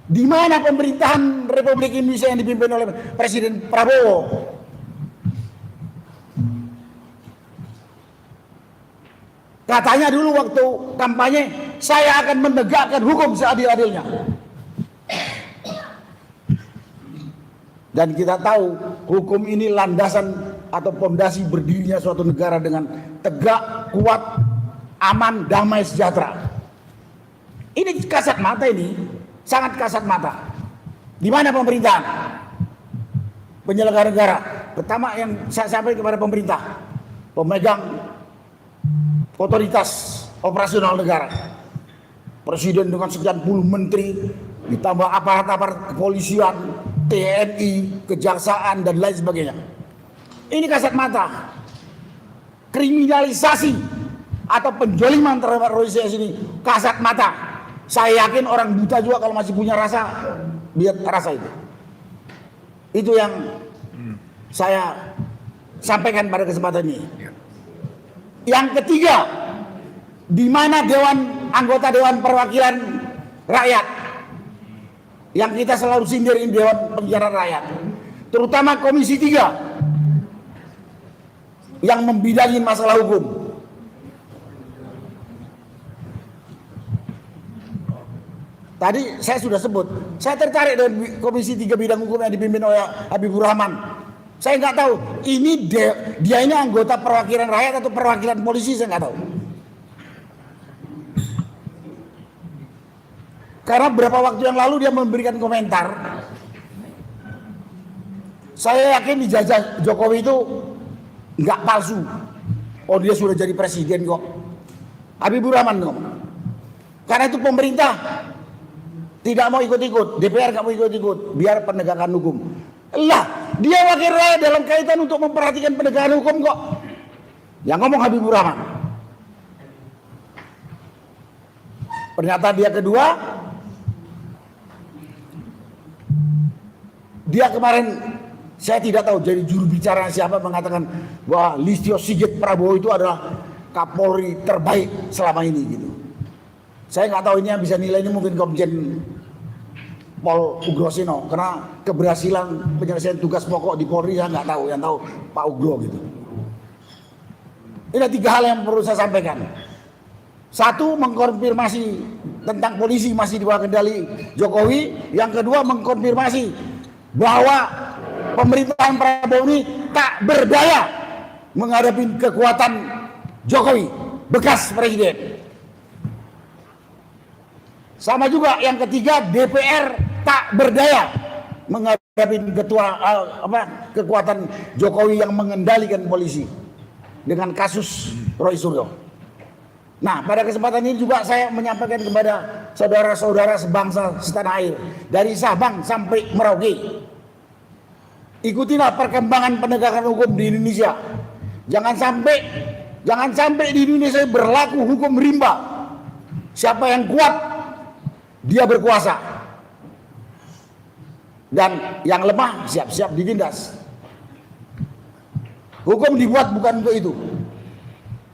di mana pemerintahan Republik Indonesia yang dipimpin oleh Presiden Prabowo? Katanya dulu waktu kampanye, saya akan menegakkan hukum seadil-adilnya. Dan kita tahu hukum ini landasan atau pondasi berdirinya suatu negara dengan tegak, kuat, aman, damai, sejahtera. Ini kasat mata ini, sangat kasat mata. Di mana pemerintahan? Penyelenggara negara. Pertama yang saya sampaikan kepada pemerintah, pemegang otoritas operasional negara. Presiden dengan sekian puluh menteri, ditambah aparat-aparat kepolisian, TNI, kejaksaan, dan lain sebagainya. Ini kasat mata. Kriminalisasi atau penjoliman terhadap Roy CS ini kasat mata. Saya yakin orang buta juga kalau masih punya rasa, dia rasa itu. Itu yang saya sampaikan pada kesempatan ini. Yang ketiga, di mana anggota Dewan Perwakilan Rakyat yang kita selalu sindir ini Dewan Perwakilan Rakyat, terutama Komisi 3 yang membidangi masalah hukum. Tadi saya sudah sebut, saya tertarik dengan Komisi 3 bidang hukum yang dipimpin oleh Habibur Rahman. Saya nggak tahu, ini dia ini anggota perwakilan rakyat atau perwakilan polisi, saya nggak tahu. Karena beberapa waktu yang lalu dia memberikan komentar. Saya yakin dijajah Jokowi itu nggak palsu. Oh, dia sudah jadi presiden kok. Habibur Rahman kok. Karena itu pemerintah tidak mau ikut-ikut, DPR nggak mau ikut-ikut, biar penegakan hukum. Lah, dia wakil rakyat dalam kaitan untuk memperhatikan penegakan hukum kok. Yang ngomong Habibur Rahman. Pernyataan dia kedua, dia kemarin, saya tidak tahu jadi juru bicara siapa, mengatakan bahwa Listio Sigit Prabowo itu adalah Kapolri terbaik selama ini gitu. Saya nggak tahu ini yang bisa nilai ini mungkin Komjen Pol Ugrosino, karena keberhasilan penyelesaian tugas pokok di Polri saya nggak tahu, yang tahu Pak Ugro gitu. Ini ada 3 hal yang perlu saya sampaikan. Satu, mengkonfirmasi tentang polisi masih di bawah kendali Jokowi. Yang kedua, mengkonfirmasi bahwa pemerintahan Prabowo ini tak berdaya menghadapi kekuatan Jokowi, bekas presiden. Sama juga yang ketiga, DPR tak berdaya menghadapi kekuatan Jokowi yang mengendalikan polisi dengan kasus Roy Suryo. Nah, pada kesempatan ini juga saya menyampaikan kepada saudara-saudara sebangsa setanah air dari Sabang sampai Merauke. Ikutilah perkembangan penegakan hukum di Indonesia. Jangan sampai di Indonesia berlaku hukum rimba. Siapa yang kuat, dia berkuasa, dan yang lemah siap-siap ditindas. Hukum dibuat bukan untuk itu,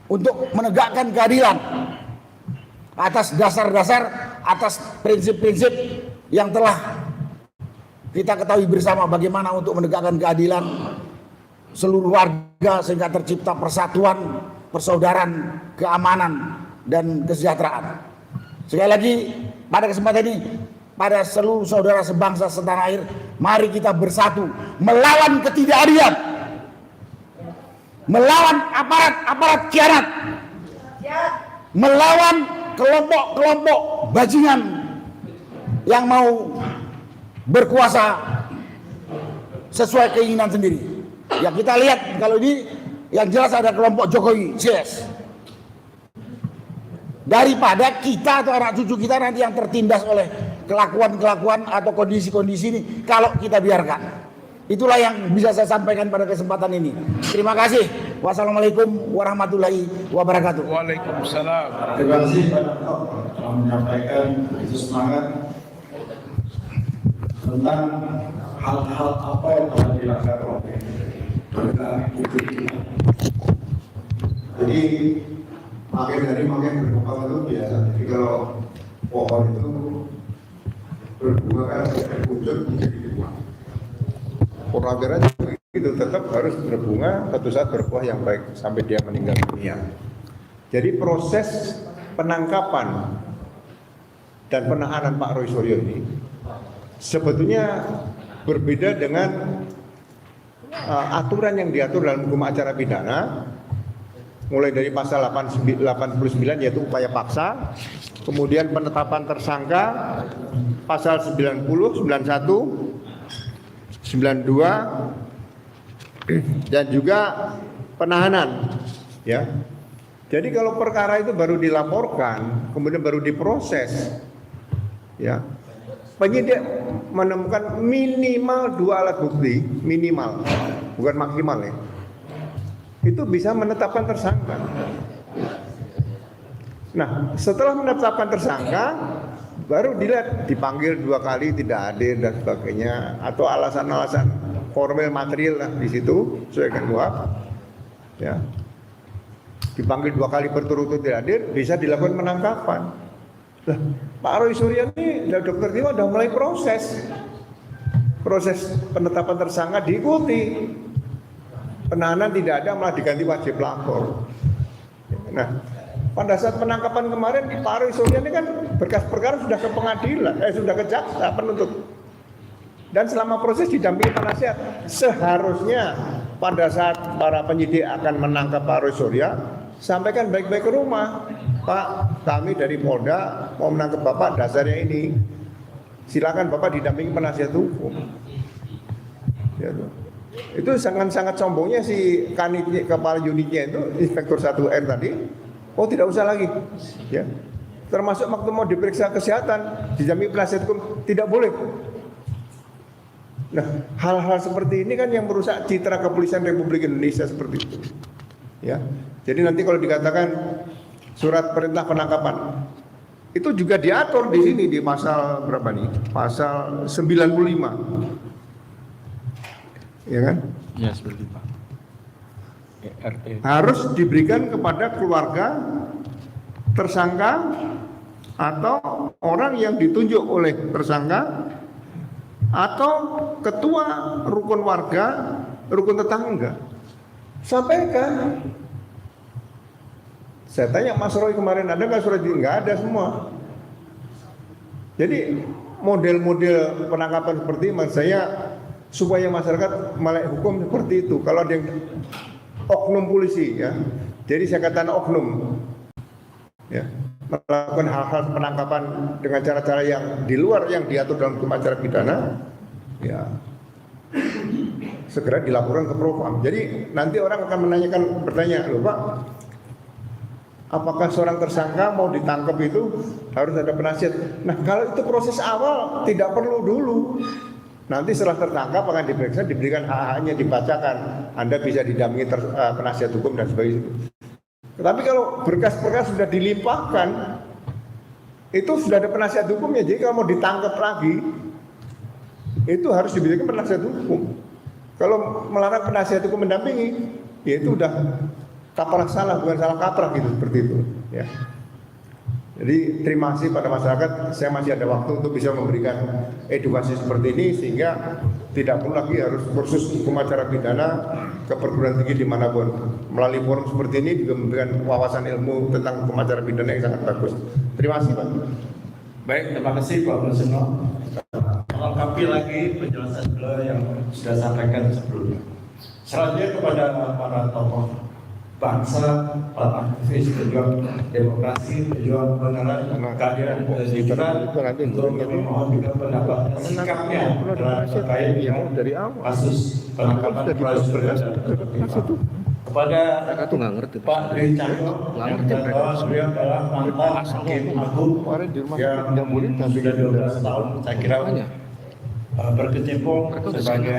untuk menegakkan keadilan atas dasar-dasar, atas prinsip-prinsip yang telah kita ketahui bersama, bagaimana untuk menegakkan keadilan seluruh warga sehingga tercipta persatuan, persaudaraan, keamanan, dan kesejahteraan. Sekali lagi, pada kesempatan ini, pada seluruh saudara sebangsa setanah air, mari kita bersatu melawan ketidakadilan, melawan aparat khianat, melawan kelompok-kelompok bajingan yang mau berkuasa sesuai keinginan sendiri. Ya, kita lihat kalau ini yang jelas ada kelompok Jokowi, CS. Daripada kita atau anak cucu kita nanti yang tertindas oleh kelakuan-kelakuan atau kondisi-kondisi ini kalau kita biarkan. Itulah yang bisa saya sampaikan pada kesempatan ini. Terima kasih. Wassalamualaikum warahmatullahi wabarakatuh. Waalaikumsalam. Terima kasih Pak Dr. telah menyampaikan itu semangat tentang hal-hal apa yang telah dilakukan oleh pemerintah publik kita. Jadi makin berkembang itu biasa. Jadi kalau pohon itu berbunga kan berwujud menjadi buah. Purnawiran itu tetap harus berbunga, satu saat berbuah yang baik sampai dia meninggal dunia. Jadi proses penangkapan dan penahanan Pak Roy Suryo ini sebetulnya berbeda dengan aturan yang diatur dalam hukum acara pidana, mulai dari pasal 89 yaitu upaya paksa, kemudian penetapan tersangka pasal 90, 91, 92 dan juga penahanan, ya. Jadi kalau perkara itu baru dilaporkan, kemudian baru diproses, ya, penyidik menemukan minimal 2 alat bukti, minimal, bukan maksimal ya, itu bisa menetapkan tersangka. Nah, setelah menetapkan tersangka, baru dilihat dipanggil 2 kali tidak hadir dan sebagainya, atau alasan-alasan formal material lah di situ sesuai dengan KUHP, ya. Dipanggil 2 kali berturut-turut tidak hadir, bisa dilakukan penangkapan. Lah, Pak Roy Suryo ini dan Dr. Timo sudah mulai proses penetapan tersangka diikuti. penahanan tidak ada malah diganti wajib lapor. Nah, pada saat penangkapan kemarin Pak Roy Suryo ini kan berkas perkara sudah ke pengadilan, sudah ke jaksa penuntut. Dan selama proses didampingi penasihat, seharusnya pada saat para penyidik akan menangkap Pak Roy Suryo, sampaikan baik-baik ke rumah. Pak, kami dari Polda mau menangkap Bapak, dasarnya ini. Silakan Bapak didampingi penasihat hukum. Ya, itu sangat-sangat sombongnya si kanitnya, kepala unitnya itu, Inspektur 1R tadi. Oh, tidak usah lagi. Ya. Termasuk waktu mau diperiksa kesehatan, didampingi penasihat hukum, tidak boleh. Nah, hal-hal seperti ini kan yang merusak citra kepolisian Republik Indonesia seperti itu. Ya. Jadi nanti kalau dikatakan surat perintah penangkapan itu juga diatur di sini di pasal berapa nih? Pasal 95. Ya kan? Ya, seperti Pak. RT. Harus diberikan kepada keluarga tersangka atau orang yang ditunjuk oleh tersangka atau ketua rukun warga, rukun tetangga. Sampaikan. Saya tanya Mas Roy kemarin, ada nggak surat ini? Nggak ada semua. Jadi model-model penangkapan seperti ini, saya supaya masyarakat melek hukum seperti itu. Kalau ada yang oknum polisi, ya, jadi saya katakan oknum, ya, melakukan hal-hal penangkapan dengan cara-cara yang di luar yang diatur dalam hukum acara pidana, ya, segera dilaporkan ke Propam. Jadi nanti orang akan bertanya, loh Pak, apakah seorang tersangka mau ditangkap itu harus ada penasihat? Nah, kalau itu proses awal tidak perlu dulu. Nanti setelah tertangkap akan diperiksa, diberikan hak-haknya, dibacakan. Anda bisa didampingi penasihat hukum dan sebagainya. Tetapi kalau berkas-berkas sudah dilimpahkan, itu sudah ada penasihat hukumnya. Jadi kalau mau ditangkap lagi, itu harus diberikan penasihat hukum. Kalau melarang penasihat hukum mendampingi, ya itu udah kaprah salah, bukan salah kaprah gitu, seperti itu. Ya. Jadi terima kasih pada masyarakat, saya masih ada waktu untuk bisa memberikan edukasi seperti ini sehingga tidak perlu lagi harus kursus hukum acara pidana ke perguruan tinggi dimanapun. Melalui forum seperti ini juga memberikan wawasan ilmu tentang hukum acara pidana yang sangat bagus. Terima kasih Pak. Baik, terima kasih Pak Presino. Melengkapi lagi penjelasan beliau yang sudah sampaikan sebelumnya. Selanjutnya kepada para tokoh bangsa, para aktivis pejuang demokrasi, pejuang kebenaran, keadilan dan kejujuran untuk memohon juga pendapat sikapnya terkait dengan kasus penangkapan Roy Suryo dan Dr. Kepada Pak Dwi Cahyo yang bahwa beliau adalah mantan hakim agung yang sudah 12 tahun, saya kira berkecimpung sebagai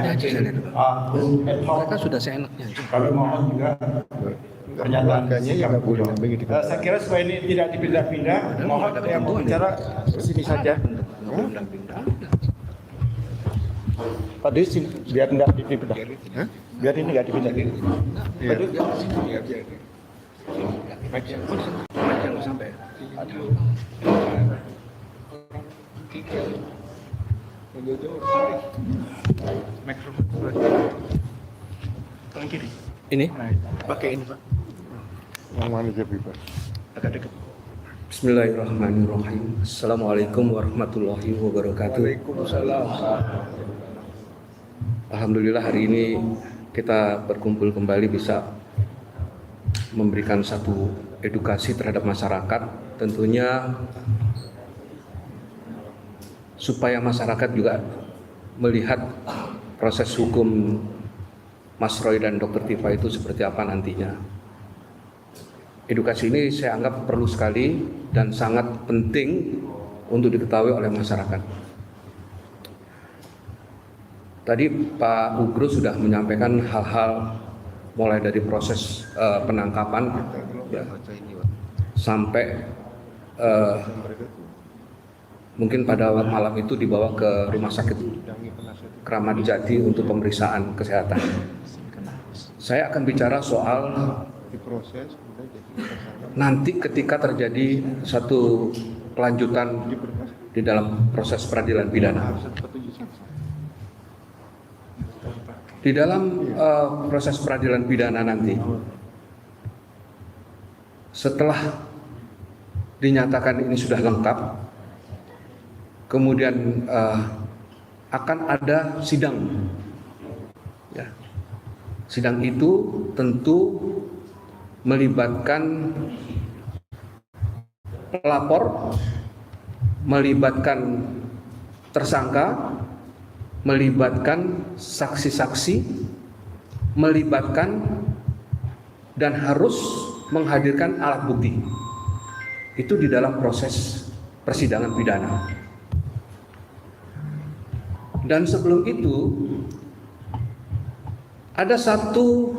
agung ad hoc. Mereka sudah seenaknya. Kami mohon juga pernyataan sikap beliau. Saya kira supaya ini tidak dipindah-pindah, mohon yang mau bicara sini saja. Pak Dwi, biar tidak dipindah. Biar ini nggak dipindah. Jangan sampai. Ini pakai ini Pak. Yang mana jadi Pak? Agak dekat. Bismillahirrahmanirrahim. Assalamualaikum warahmatullahi wabarakatuh. Waalaikumsalam. Alhamdulillah hari ini kita berkumpul kembali bisa memberikan satu edukasi terhadap masyarakat, tentunya supaya masyarakat juga melihat proses hukum Mas Roy dan Dr. Tifa itu seperti apa nantinya. Edukasi ini saya anggap perlu sekali dan sangat penting untuk diketahui oleh masyarakat. Tadi Pak Ugro sudah menyampaikan hal-hal mulai dari proses penangkapan ya, sampai mungkin pada malam itu dibawa ke Rumah Sakit Kramat Jati untuk pemeriksaan kesehatan. Saya akan bicara soal nanti ketika terjadi satu kelanjutan di dalam proses peradilan pidana. di dalam proses peradilan pidana nanti, setelah dinyatakan ini sudah lengkap, kemudian akan ada sidang. Ya. Sidang itu tentu melibatkan pelapor, melibatkan tersangka, melibatkan saksi-saksi, melibatkan dan harus menghadirkan alat bukti. Itu di dalam proses persidangan pidana. Dan sebelum itu ada satu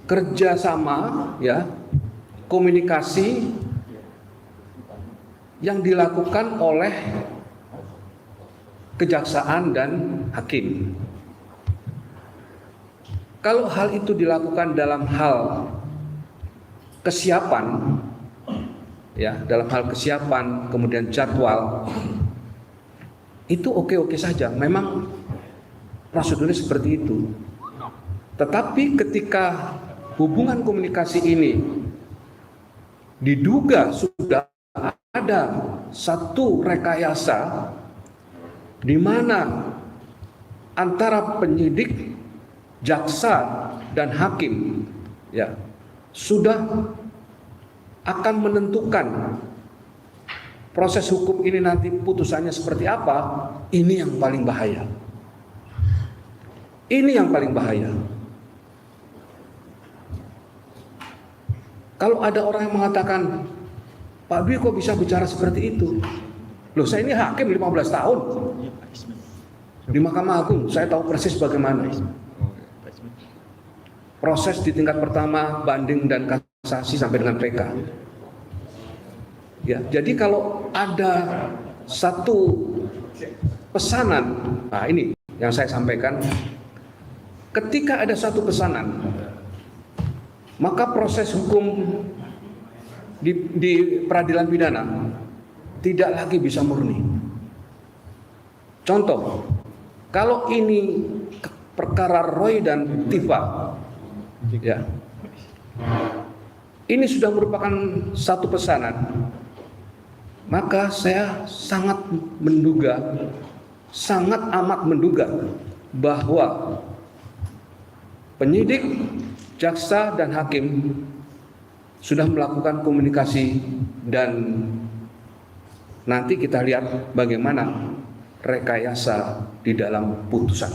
kerjasama, ya, komunikasi yang dilakukan oleh kejaksaan dan hakim. Kalau hal itu dilakukan dalam hal kesiapan, ya, dalam hal kesiapan, kemudian jadwal, itu oke-oke saja. Memang prosedurnya seperti itu. Tetapi ketika hubungan komunikasi ini diduga sudah ada satu rekayasa di mana antara penyidik, jaksa dan hakim, ya, sudah akan menentukan proses hukum ini nanti putusannya seperti apa, ini yang paling bahaya. Ini yang paling bahaya. Kalau ada orang yang mengatakan, Pak Dwi kok bisa bicara seperti itu? Loh, saya ini hakim 15 tahun di Mahkamah Agung, saya tahu persis bagaimana proses di tingkat pertama, banding dan kasasi sampai dengan PK. Ya, jadi kalau ada satu pesanan, nah ini yang saya sampaikan, ketika ada satu pesanan, maka proses hukum di peradilan pidana tidak lagi bisa murni. Contoh, kalau ini perkara Roy dan Tifa, ya, ini sudah merupakan satu pesanan, maka saya sangat menduga, sangat amat menduga bahwa penyidik, jaksa dan hakim sudah melakukan komunikasi, dan nanti kita lihat bagaimana rekayasa di dalam putusan.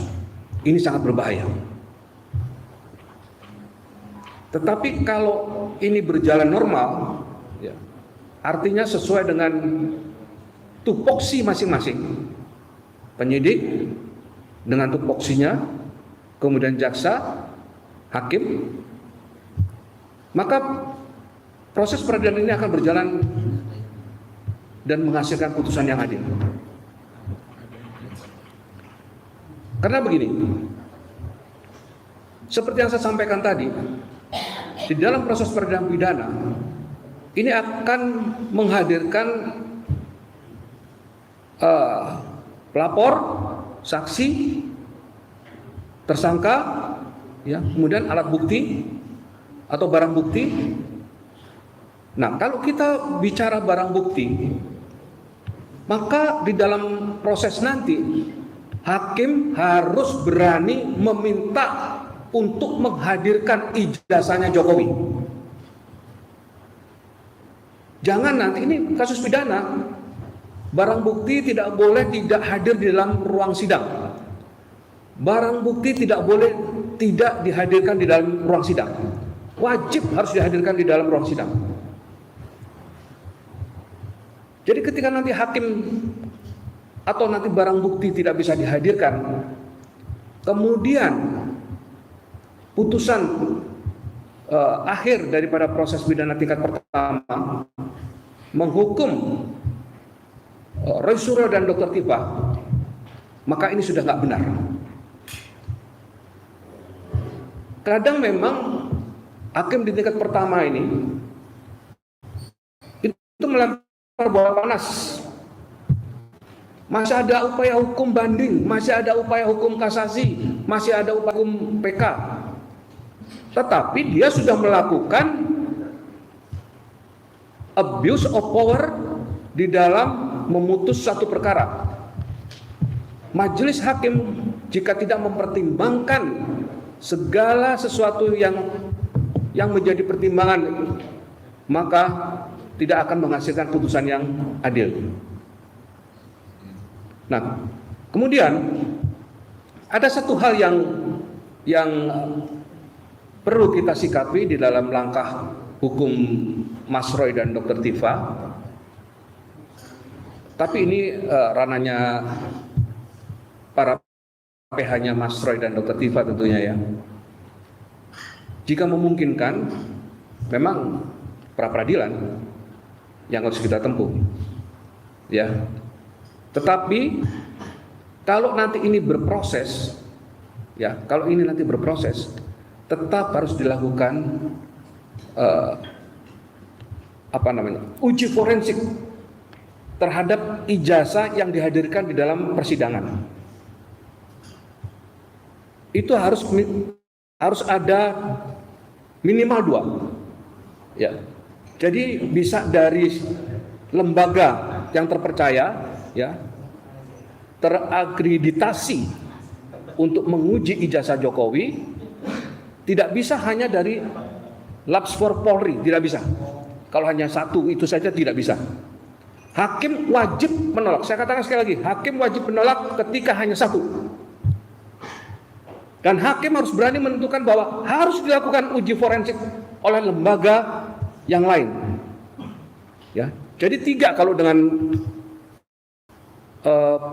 Ini sangat berbahaya. Tetapi kalau ini berjalan normal, ya, artinya sesuai dengan tupoksi masing-masing, penyidik dengan tupoksinya, kemudian jaksa, hakim, maka proses peradilan ini akan berjalan dan menghasilkan putusan yang adil. Karena begini, seperti yang saya sampaikan tadi, di dalam proses peradilan pidana ini akan menghadirkan pelapor, saksi, tersangka, ya, kemudian alat bukti atau barang bukti. Nah, kalau kita bicara barang bukti, maka di dalam proses nanti hakim harus berani meminta untuk menghadirkan ijazahnya Jokowi. Jangan nanti, ini kasus pidana, barang bukti tidak boleh tidak hadir di dalam ruang sidang. Barang bukti tidak boleh tidak dihadirkan di dalam ruang sidang. Wajib harus dihadirkan di dalam ruang sidang. Jadi ketika nanti hakim atau nanti barang bukti tidak bisa dihadirkan, kemudian putusan akhir daripada proses pidana tingkat pertama menghukum Roy Suryo dan Dr. Tifa, maka ini sudah nggak benar. Kadang memang hakim di tingkat pertama ini itu melempar bola panas, masih ada upaya hukum banding, masih ada upaya hukum kasasi, masih ada upaya hukum PK. Tetapi dia sudah melakukan abuse of power di dalam memutus satu perkara. Majelis hakim jika tidak mempertimbangkan segala sesuatu yang menjadi pertimbangan, maka tidak akan menghasilkan putusan yang adil. Nah, kemudian ada satu hal yang perlu kita sikapi di dalam langkah hukum Mas Roy dan Dr. Tifa. Tapi ini ranahnya para PH-nya Mas Roy dan Dr. Tifa tentunya ya. Jika memungkinkan, memang pra-peradilan yang harus kita tempuh. Ya. Tetapi kalau nanti ini berproses, ya, kalau ini nanti berproses, tetap harus dilakukan uji forensik terhadap ijazah yang dihadirkan di dalam persidangan. Itu harus ada minimal 2. Ya. Jadi bisa dari lembaga yang terpercaya, ya, terakreditasi untuk menguji ijazah Jokowi, tidak bisa hanya dari Labspor Polri, tidak bisa. Kalau hanya satu itu saja tidak bisa. Hakim wajib menolak. Saya katakan sekali lagi, hakim wajib menolak ketika hanya satu. Dan hakim harus berani menentukan bahwa harus dilakukan uji forensik oleh lembaga yang lain. Ya, jadi 3 kalau dengan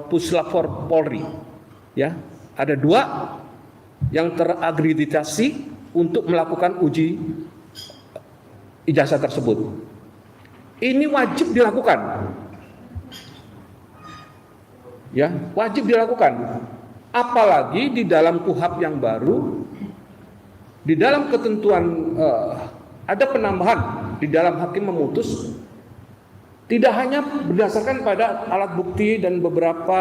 Puslapfor Polri, ya, ada 2 yang terakreditasi untuk melakukan uji ijazah tersebut. Ini wajib dilakukan, ya, wajib dilakukan. Apalagi di dalam KUHAP yang baru, di dalam ketentuan ada penambahan di dalam hakim memutus. Tidak hanya berdasarkan pada alat bukti dan beberapa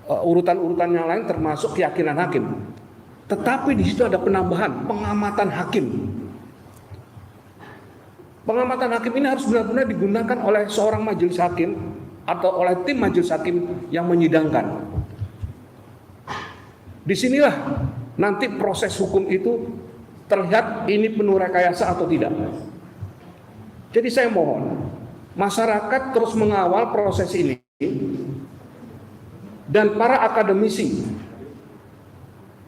urutan-urutan yang lain termasuk keyakinan hakim. Tetapi di situ ada penambahan pengamatan hakim. Pengamatan hakim ini harus benar-benar digunakan oleh seorang majelis hakim atau oleh tim majelis hakim yang menyidangkan. Disinilah nanti proses hukum itu terlihat ini penuh rekayasa atau tidak. Jadi saya mohon masyarakat terus mengawal proses ini, dan para akademisi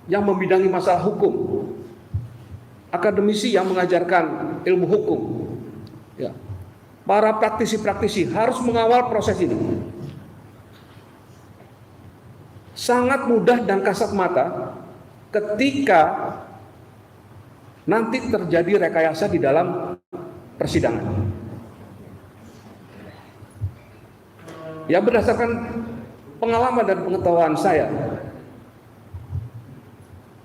yang membidangi masalah hukum, akademisi yang mengajarkan ilmu hukum, ya, para praktisi-praktisi harus mengawal proses ini. Sangat mudah dan kasat mata ketika nanti terjadi rekayasa di dalam persidangan. Ya, berdasarkan pengalaman dan pengetahuan saya,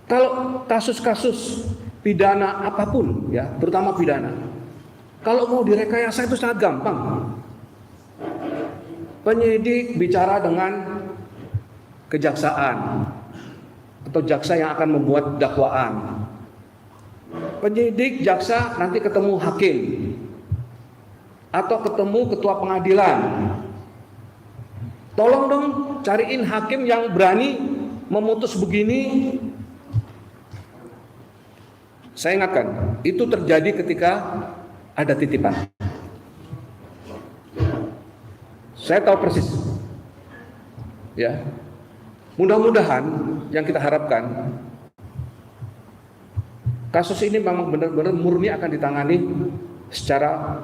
kalau kasus-kasus pidana apapun, ya, terutama pidana, kalau mau direkayasa itu sangat gampang. Penyidik bicara dengan kejaksaan atau jaksa yang akan membuat dakwaan. Penyidik, jaksa nanti ketemu hakim atau ketemu ketua pengadilan. Tolong dong cariin hakim yang berani memutus begini. Saya ingatkan, itu terjadi ketika ada titipan. Saya tahu persis. Ya. Mudah-mudahan yang kita harapkan kasus ini memang benar-benar murni akan ditangani secara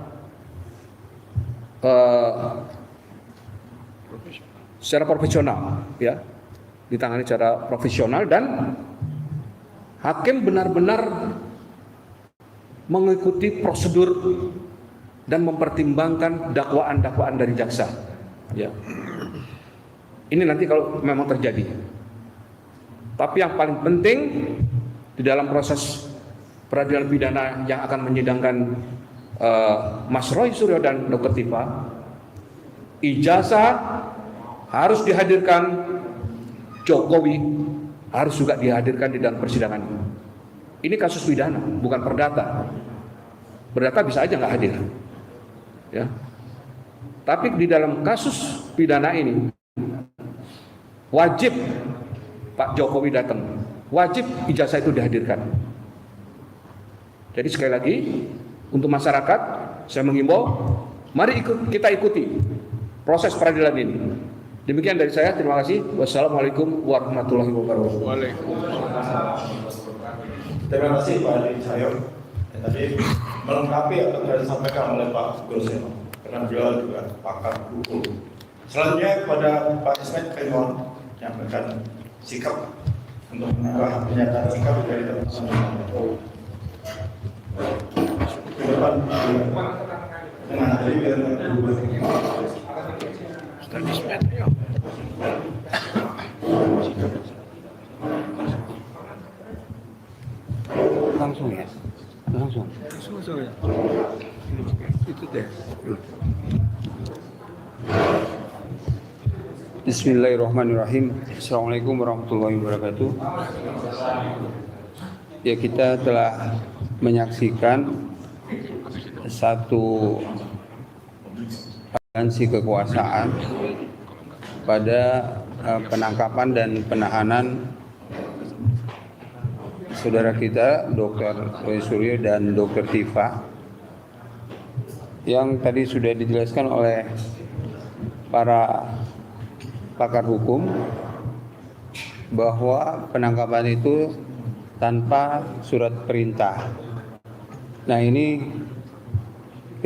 profesional, ya, ditangani secara profesional, dan hakim benar-benar mengikuti prosedur dan mempertimbangkan dakwaan-dakwaan dari jaksa, ya. Ini nanti kalau memang terjadi. Tapi yang paling penting di dalam proses peradilan pidana yang akan menyidangkan Mas Roy Suryo dan Dr. Tifa, ijazah harus dihadirkan Jokowi, harus juga dihadirkan di dalam persidangan ini. Ini kasus pidana, bukan perdata. Perdata bisa aja nggak hadir, ya. Tapi di dalam kasus pidana ini wajib Pak Jokowi datang, wajib ijazah itu dihadirkan. Jadi sekali lagi untuk masyarakat saya menghimbau, mari kita ikuti proses peradilan ini. Demikian dari saya, terima kasih. Wassalamualaikum warahmatullahi wabarakatuh. Terima kasih Pak Adi Cahyo. Tadi melengkapi apa yang sudah disampaikan oleh Pak Gulseno, karena beliau juga pakar hukum. Selanjutnya kepada Pak Ismet Kaimon yang akan sikap untuk menambah pernyataan sikap dari teman-teman. Ke depan dengan hari biar langsung ya, langsung ya, itu deh. Bismillahirrahmanirrahim. Assalamualaikum warahmatullahi wabarakatuh. Ya, kita telah menyaksikan satu aliansi kekuasaan pada penangkapan dan penahanan saudara kita Dr. Roy Suryo dan Dr. Tifa, yang tadi sudah dijelaskan oleh para pakar hukum bahwa penangkapan itu tanpa surat perintah. Nah, ini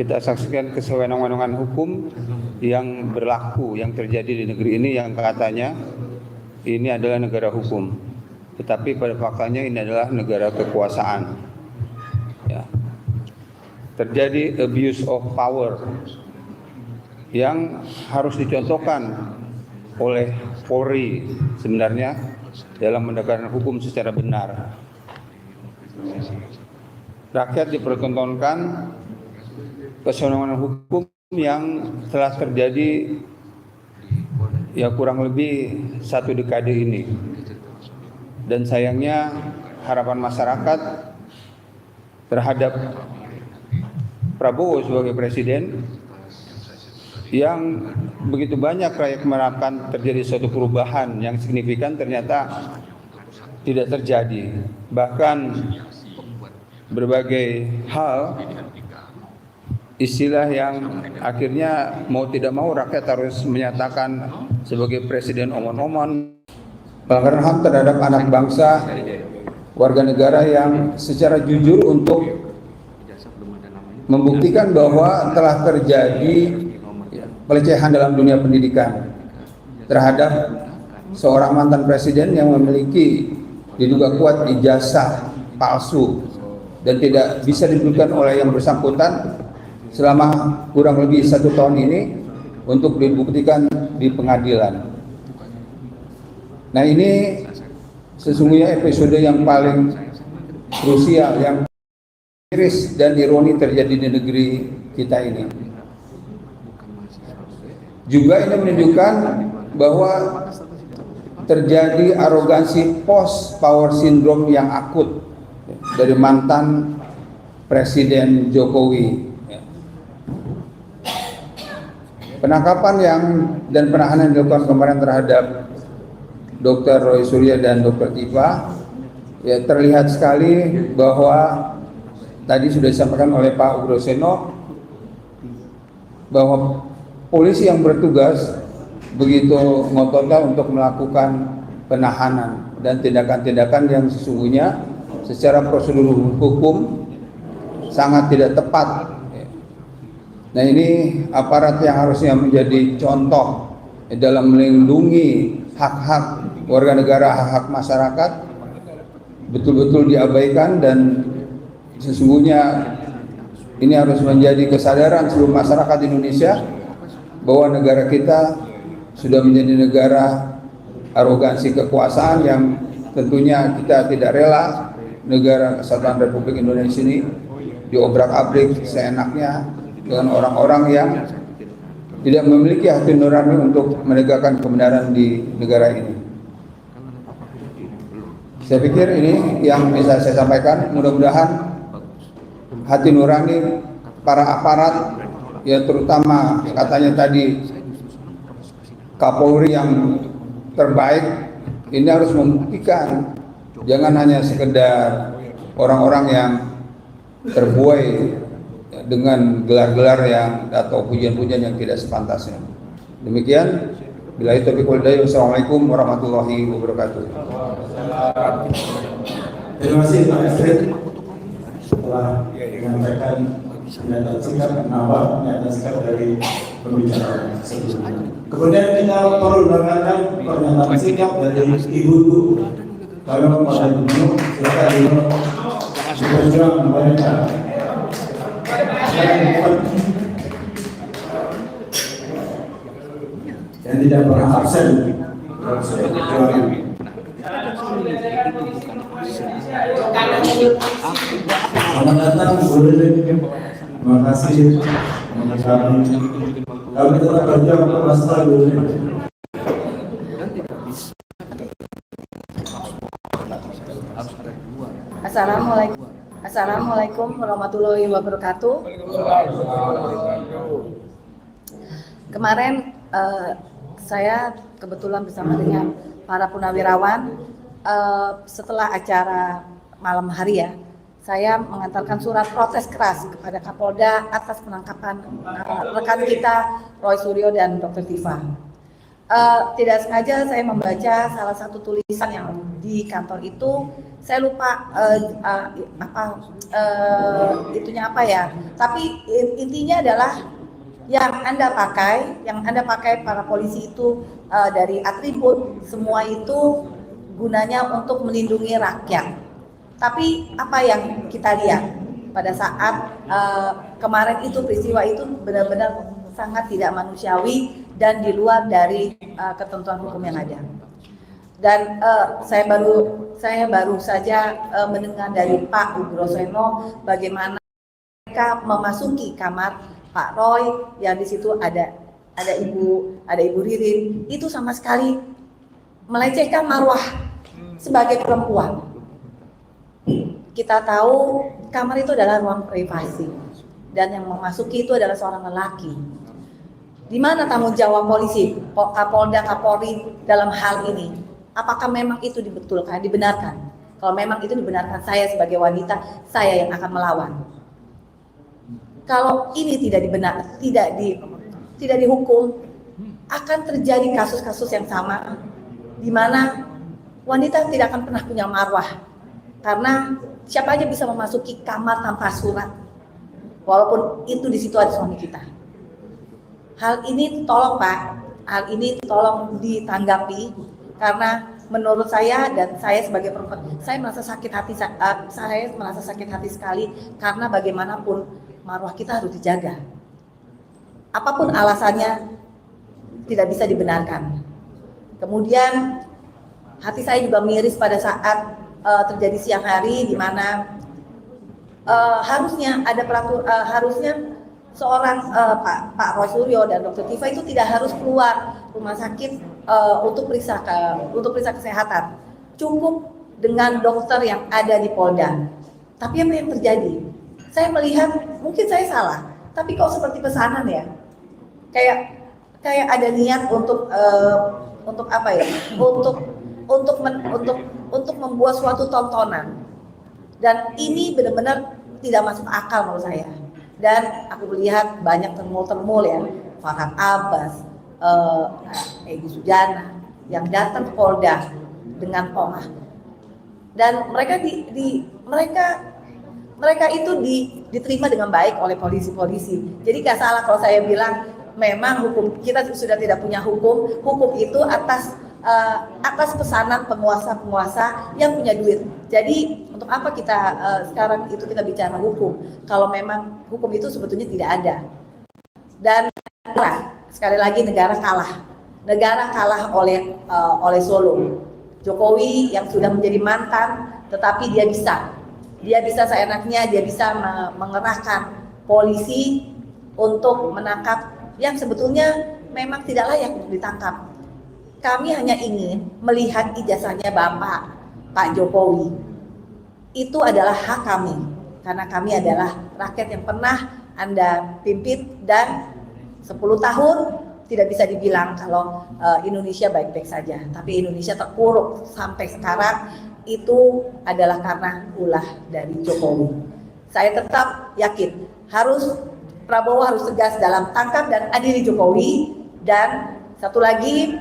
kita saksikan kesewenang-wenangan hukum yang berlaku, yang terjadi di negeri ini, yang katanya ini adalah negara hukum, tetapi pada faktanya ini adalah negara kekuasaan. Ya. Terjadi abuse of power yang harus dicontohkan oleh Polri sebenarnya dalam menegakkan hukum secara benar. Rakyat dipertontonkan kesewenang-wenangan hukum yang telah terjadi ya kurang lebih 1 dekade ini. Dan sayangnya harapan masyarakat terhadap Prabowo sebagai presiden yang begitu banyak rakyat mengharapkan terjadi suatu perubahan yang signifikan, ternyata tidak terjadi. Bahkan berbagai hal, istilah yang akhirnya mau tidak mau rakyat harus menyatakan sebagai presiden omon-omon, pelanggaran HAM terhadap anak bangsa, warga negara yang secara jujur untuk membuktikan bahwa telah terjadi pelecehan dalam dunia pendidikan terhadap seorang mantan presiden yang memiliki diduga kuat ijazah palsu dan tidak bisa dibuktikan oleh yang bersangkutan selama kurang lebih 1 tahun ini untuk dibuktikan di pengadilan. Nah, ini sesungguhnya episode yang paling krusial, yang miris dan ironi terjadi di negeri kita ini. Juga ini menunjukkan bahwa terjadi arogansi post power syndrome yang akut dari mantan Presiden Jokowi. Penangkapan dan penahanan yang dilakukan kemarin terhadap Dr. Roy Suryo dan Dr. Tifa, ya terlihat sekali bahwa tadi sudah disampaikan oleh Pak Gulseno bahwa polisi yang bertugas begitu ngotot untuk melakukan penahanan dan tindakan-tindakan yang sesungguhnya secara prosedur hukum sangat tidak tepat. Nah, ini aparat yang harusnya menjadi contoh dalam melindungi hak-hak warga negara, hak-hak masyarakat, betul-betul diabaikan, dan sesungguhnya ini harus menjadi kesadaran seluruh masyarakat Indonesia bahwa negara kita sudah menjadi negara arogansi kekuasaan yang tentunya kita tidak rela negara Kesatuan Republik Indonesia ini diobrak-abrik seenaknya dengan orang-orang yang tidak memiliki hati nurani untuk menegakkan kebenaran di negara ini. Saya pikir ini yang bisa saya sampaikan. Mudah-mudahan hati nurani para aparat, ya terutama katanya tadi Kapolri yang terbaik, ini harus membuktikan, jangan hanya sekedar orang-orang yang terbuai dengan gelar-gelar yang atau pujian-pujian yang tidak sepantasnya. Demikian, billahi taufiq wal hidayah. Wassalamualaikum warahmatullahi wabarakatuh. Terima kasih Pak Efrit telah menyampaikan pernyataan sikap, menambah pernyataan sikap dari pembicara sebelumnya. Kemudian kita perlu mendengarkan pernyataan sikap dari Ibu kalau pada dulu silakan Ibu berjuang mereka. Dan tidak pernah absen. Selamat datang, Bu Lili. Terima kasih. Kami tetap berjuang untuk masalah Bu Lili. Assalamualaikum warahmatullahi wabarakatuh. Kemarin saya kebetulan bersama dengan para purnawirawan setelah acara malam hari ya, saya mengantarkan surat protes keras kepada Kapolda atas penangkapan rekan kita Roy Suryo dan Dr. Tifa. Tidak sengaja saya membaca salah satu tulisan yang di kantor itu, saya lupa itunya apa ya, tapi intinya adalah yang Anda pakai para polisi itu dari atribut semua itu gunanya untuk melindungi rakyat. Tapi apa yang kita lihat pada saat kemarin itu, peristiwa itu benar-benar sangat tidak manusiawi dan di luar dari ketentuan hukum yang ada. Dan saya baru saja mendengar dari Pak Ugroseno bagaimana mereka memasuki kamar Pak Roy yang di situ ada Ibu Ririn, itu sama sekali melecehkan marwah sebagai perempuan. Kita tahu kamar itu adalah ruang privasi dan yang memasuki itu adalah seorang lelaki. Di mana tanggung jawab polisi, Kapolda, Kapolri dalam hal ini? Apakah memang itu dibetulkan, dibenarkan? Kalau memang itu dibenarkan, saya sebagai wanita, saya yang akan melawan. Kalau ini tidak dihukum, akan terjadi kasus-kasus yang sama, di mana wanita tidak akan pernah punya marwah, karena siapa aja bisa memasuki kamar tanpa surat, walaupun itu di situ ada suami kita. Hal ini tolong Pak, hal ini tolong ditanggapi, karena menurut saya dan saya sebagai perempuan, saya merasa sakit hati sekali, karena bagaimanapun marwah kita harus dijaga. Apapun alasannya tidak bisa dibenarkan. Kemudian hati saya juga miris pada saat terjadi siang hari, di mana harusnya ada harusnya seorang Pak Roy Suryo dan Dr. Tifa itu tidak harus keluar rumah sakit untuk periksa kesehatan. Cukup dengan dokter yang ada di Polda. Tapi apa yang terjadi? Saya melihat, mungkin saya salah, tapi kok seperti pesanan ya? Kayak ada niat untuk apa ya? Untuk membuat suatu tontonan. Dan ini benar-benar tidak masuk akal menurut saya. Dan aku melihat banyak termul ya, Farhad Abbas, Egy Sujana yang datang ke Polda dengan pongah, dan mereka mereka itu diterima dengan baik oleh polisi-polisi. Jadi gak salah kalau saya bilang memang hukum kita sudah tidak punya hukum itu atas pesanan penguasa-penguasa yang punya duit. Jadi untuk apa kita sekarang itu kita bicara hukum kalau memang hukum itu sebetulnya tidak ada. Dan sekali lagi negara kalah oleh Solo. Jokowi yang sudah menjadi mantan, tetapi dia bisa seenaknya, dia bisa mengerahkan polisi untuk menangkap yang sebetulnya memang tidak layak untuk ditangkap. Kami hanya ingin melihat ijazahnya Bapak, Pak Jokowi. Itu adalah hak kami, karena kami adalah rakyat yang pernah Anda pimpin dan 10 tahun tidak bisa dibilang kalau Indonesia baik-baik saja. Tapi Indonesia terpuruk sampai sekarang itu adalah karena ulah dari Jokowi. Saya tetap yakin Prabowo harus tegas dalam tangkap dan adili Jokowi. Dan satu lagi,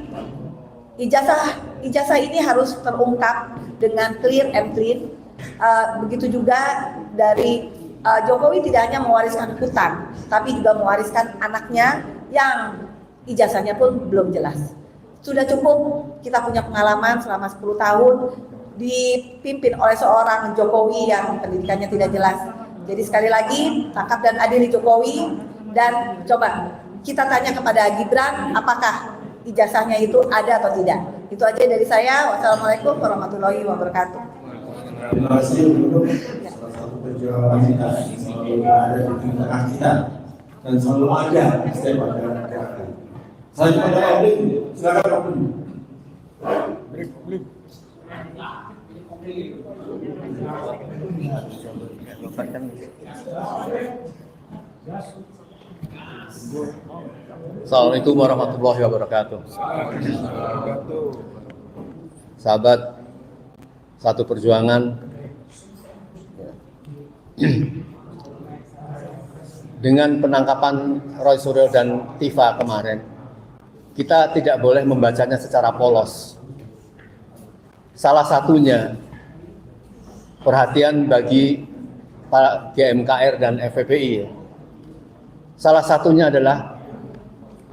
ijazah ini harus terungkap dengan clear and clean. Begitu juga dari Jokowi tidak hanya mewariskan hutan, tapi juga mewariskan anaknya yang ijazahnya pun belum jelas. Sudah cukup kita punya pengalaman selama 10 tahun dipimpin oleh seorang Jokowi yang pendidikannya tidak jelas. Jadi sekali lagi, tangkap dan adili Jokowi, dan coba kita tanya kepada Gibran apakah ijazahnya itu ada atau tidak. Itu aja dari saya. Wassalamualaikum warahmatullahi wabarakatuh. Terima kasih untuk salah satu perjuangan kita selalu ada di tengah kita dan selalu ada setiap ada gerakan. Selanjutnya Pak Abdul, silakan Pak Abdul. Assalamualaikum warahmatullahi wabarakatuh. Sahabat Satu Perjuangan, dengan penangkapan Roy Suryo dan Tifa kemarin, kita tidak boleh membacanya secara polos. Salah satunya perhatian bagi para GMKR dan FPPI. Salah satunya adalah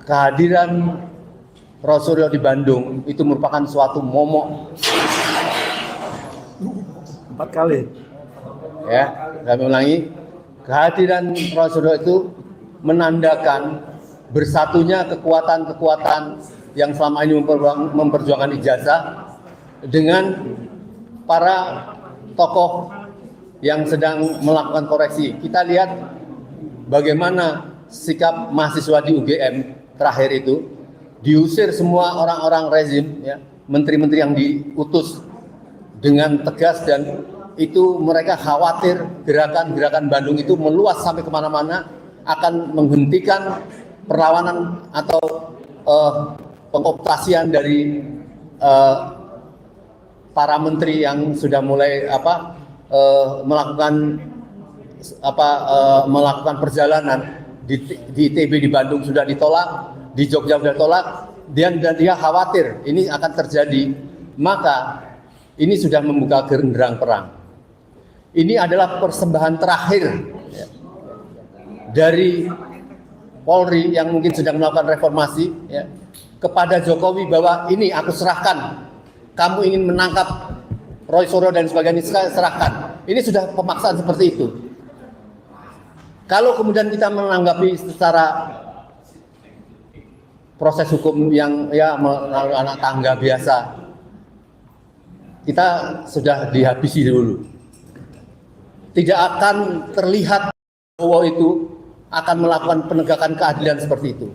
kehadiran Roy Suryo di Bandung itu merupakan suatu momok. 4 kali. Ya, kami ulangi, kehadiran Roy Suryo itu menandakan bersatunya kekuatan-kekuatan yang selama ini memperjuangkan ijazah dengan para tokoh yang sedang melakukan koreksi. Kita lihat bagaimana sikap mahasiswa di UGM terakhir itu, diusir semua orang-orang rezim, ya, menteri-menteri yang diutus dengan tegas, dan itu mereka khawatir gerakan-gerakan Bandung itu meluas sampai kemana-mana, akan menghentikan perlawanan atau pengoptasian dari para menteri yang sudah mulai melakukan perjalanan di ITB di Bandung sudah ditolak, di Jogja sudah ditolak, dan dia khawatir ini akan terjadi. Maka ini sudah membuka genderang perang. Ini adalah persembahan terakhir, ya, dari Polri yang mungkin sedang melakukan reformasi, ya, kepada Jokowi bahwa ini aku serahkan. Kamu ingin menangkap Roy Suryo dan sebagainya, serahkan. Ini sudah pemaksaan seperti itu. Kalau kemudian kita menanggapi secara proses hukum yang ya melalui anak tangga biasa, kita sudah dihabisi dulu. Tidak akan terlihat bahwa itu akan melakukan penegakan keadilan seperti itu.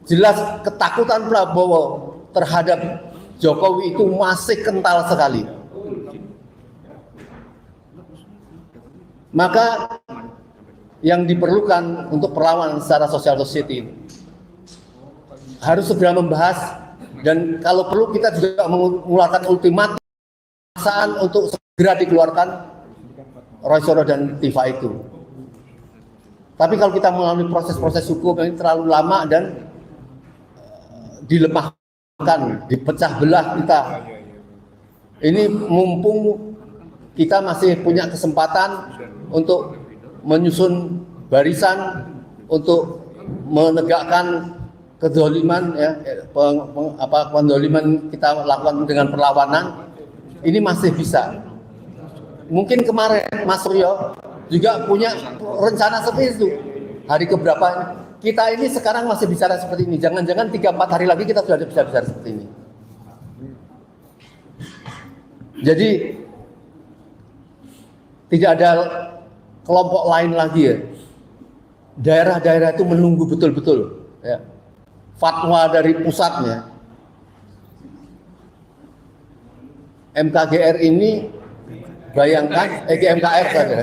Jelas ketakutan Prabowo terhadap Jokowi itu masih kental sekali. Maka yang diperlukan untuk perlawanan secara social society harus segera membahas, dan kalau perlu kita juga mengeluarkan ultimatum untuk segera dikeluarkan Roy Suryo dan Tifa itu. Tapi kalau kita melalui proses-proses hukum ini terlalu lama dan dilemahkan, dipecah belah kita. Ini mumpung kita masih punya kesempatan untuk menyusun barisan, untuk menegakkan kedzaliman, ya, kedzaliman kita lakukan dengan perlawanan, ini masih bisa. Mungkin kemarin Mas Suryo juga punya rencana seperti itu. Hari keberapa kita ini sekarang masih bicara seperti ini. Jangan-jangan 3-4 hari lagi kita sudah bisa bicara seperti ini. Jadi tidak ada kelompok lain lagi, ya. Daerah-daerah itu menunggu betul-betul ya, fatwa dari pusatnya. MKGR ini, bayangkan, GMKR saja,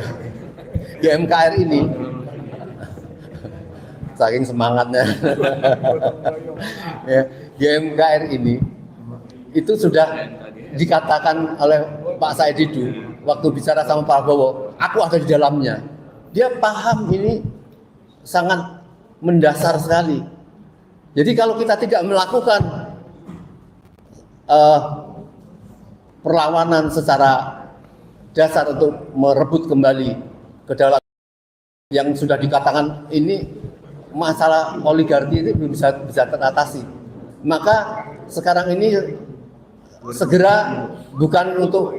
GMKR ini, saking semangatnya, ya, GMKR ini, itu sudah dikatakan oleh Pak Said Didu waktu bicara sama Pak Prabowo, aku ada di dalamnya. Dia paham ini sangat mendasar sekali. Jadi kalau kita tidak melakukan perlawanan secara dasar untuk merebut kembali kedaulatan yang sudah dikatakan ini masalah oligarki ini belum bisa teratasi. Maka sekarang ini segera bukan untuk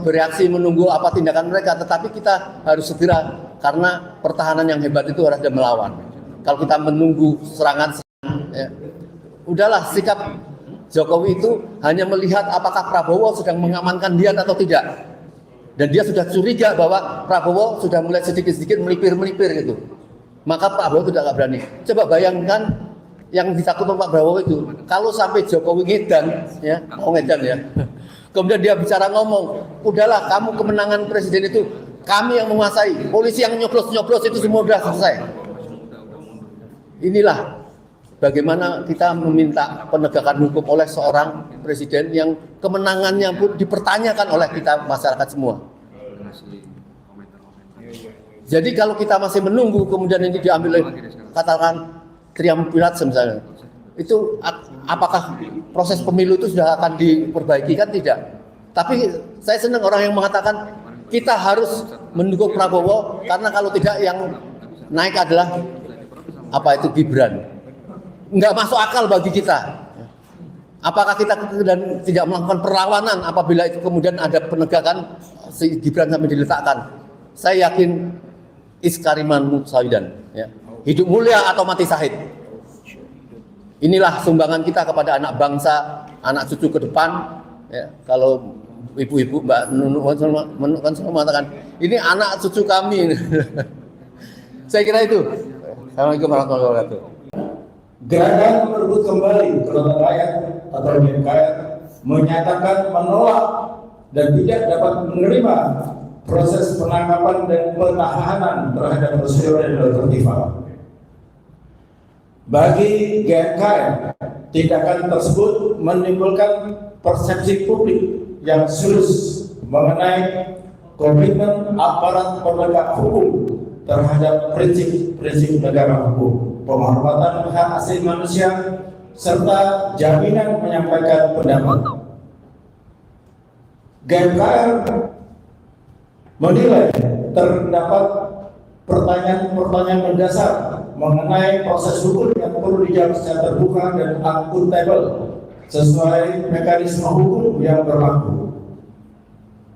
bereaksi menunggu apa tindakan mereka, tetapi kita harus segera, karena pertahanan yang hebat itu harus ada melawan. Kalau kita menunggu serangan, ya, udahlah, sikap Jokowi itu hanya melihat apakah Prabowo sedang mengamankan dia atau tidak, dan dia sudah curiga bahwa Prabowo sudah mulai sedikit-sedikit melipir gitu, maka Prabowo tidak berani. Coba bayangkan yang ditakutkan Pak Prabowo itu, kalau sampai Jokowi ngedan, ya, kemudian dia bicara ngomong, udahlah, kamu kemenangan presiden itu kami yang menguasai, polisi yang nyoblos itu semua sudah selesai. Inilah bagaimana kita meminta penegakan hukum oleh seorang presiden yang kemenangannya pun dipertanyakan oleh kita masyarakat semua. Jadi kalau kita masih menunggu kemudian ini diambil oleh, katakan, triumvirat misalnya, itu apakah proses pemilu itu sudah akan diperbaiki? Kan tidak. Tapi saya senang orang yang mengatakan kita harus mendukung Prabowo, karena kalau tidak yang naik adalah apa itu Gibran. Nggak masuk akal bagi kita. Apakah kita dan tidak melakukan perlawanan apabila itu kemudian ada penegakan si Gibran sampai diletakkan? Saya yakin iskariman mutsawidan, ya. Hidup mulia atau mati syahid. Inilah sumbangan kita kepada anak bangsa, anak cucu ke depan. Ya, kalau ibu-ibu Mbak Nunu kan selalu mengatakan, ini anak cucu kami. Saya kira itu. Assalamualaikum warahmatullahi wabarakatuh. Gerakan merebut kembali kedaulatan rakyat atau GMKR menyatakan menolak dan tidak dapat menerima proses penangkapan dan penahanan terhadap Susilo dan Dr. Tifa. Bagi GMKR, tindakan tersebut menimbulkan persepsi publik yang serius mengenai komitmen aparat penegak hukum terhadap prinsip-prinsip negara hukum, penghormatan hak asasi manusia, serta jaminan menyampaikan pendapat. GMKR menilai terdapat pertanyaan-pertanyaan mendasar mengenai proses hukum yang perlu dijawab secara terbuka dan akuntabel sesuai mekanisme hukum yang berlaku.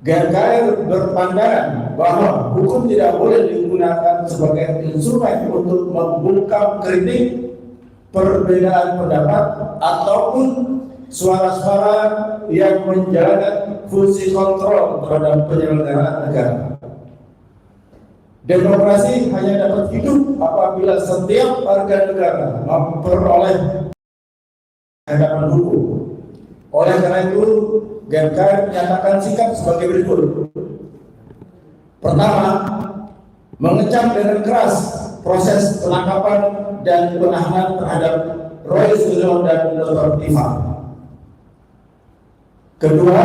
GMKR berpandangan bahwa hukum tidak boleh digunakan sebagai instrumen untuk membungkam kritik, perbedaan pendapat, ataupun suara-suara yang menjalankan fungsi kontrol terhadap penyelenggaraan negara. Demokrasi hanya dapat hidup apabila setiap warga negara memperoleh hadapan hukum. Oleh karena itu, GMKR menyatakan sikap sebagai berikut. Pertama, mengecam dengan keras proses penangkapan dan penahanan terhadap Roy Suryo dan Dr. Tifa. Kedua,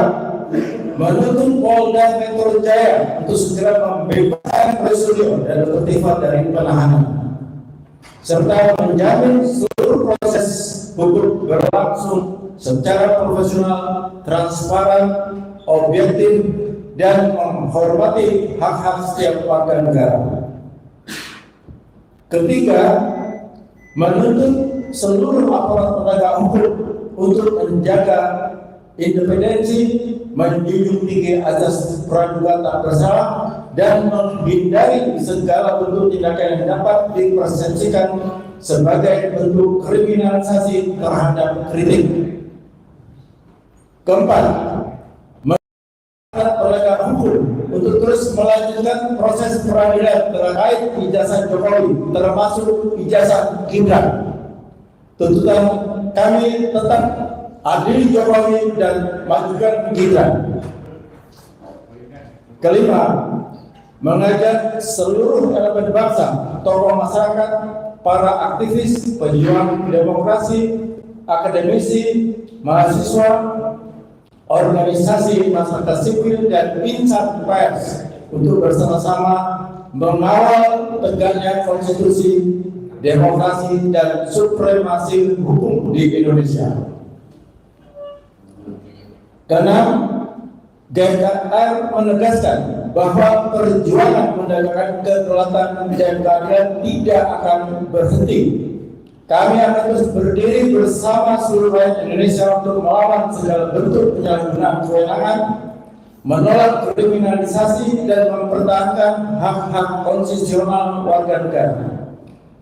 menuntut Polda Metro Jaya untuk segera membebaskan Roy Suryo dan Dr. Tifa dari penahanan, serta menjamin seluruh proses hukum berlangsung secara profesional, transparan, objektif, dan menghormati hak-hak setiap warga negara. Ketiga, menuntut seluruh aparat penegak hukum untuk menjaga independensi, menjunjung tinggi azas praduga tak bersalah, dan menghindari segala bentuk tindakan yang dapat dipersepsikan sebagai bentuk kriminalisasi terhadap kritik. Keempat, penegak hukum untuk terus melanjutkan proses peradilan terkait ijazah Jokowi, termasuk ijazah Gibran. tuntutan kami tetap adili Jokowi dan majukan Gibran. Kelima, mengajak seluruh elemen bangsa, tokoh masyarakat, para aktivis, pejuang demokrasi, akademisi, mahasiswa, organisasi masyarakat sipil, dan insan pers untuk bersama-sama mengawal tegaknya konstitusi, demokrasi, dan supremasi hukum di Indonesia. Keenam, GKR menegaskan bahwa perjuangan menegakkan kedaulatan dan keadilan tidak akan berhenti. Kami akan terus berdiri bersama seluruh rakyat Indonesia untuk melawan segala bentuk penyalahgunaan kewenangan, menolak kriminalisasi, dan mempertahankan hak-hak konstitusional warga negara.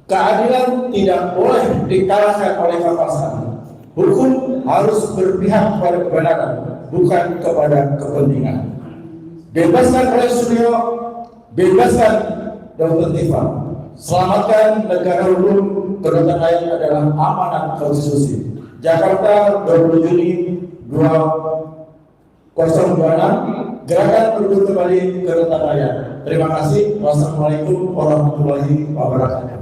Keadilan tidak boleh dikalahkan oleh kekuasaan. Hukum harus berpihak kepada kebenaran, bukan kepada kepentingan. Bebaskan Roy Suryo, bebaskan Dr. Tifa. Selamatkan negara hukum, kedaulatan rakyat adalah amanat konstitusi. Jakarta, 20 Juni 2026, gerakan berburu kembali kedaulatan rakyat. Terima kasih. Wassalamualaikum warahmatullahi wabarakatuh.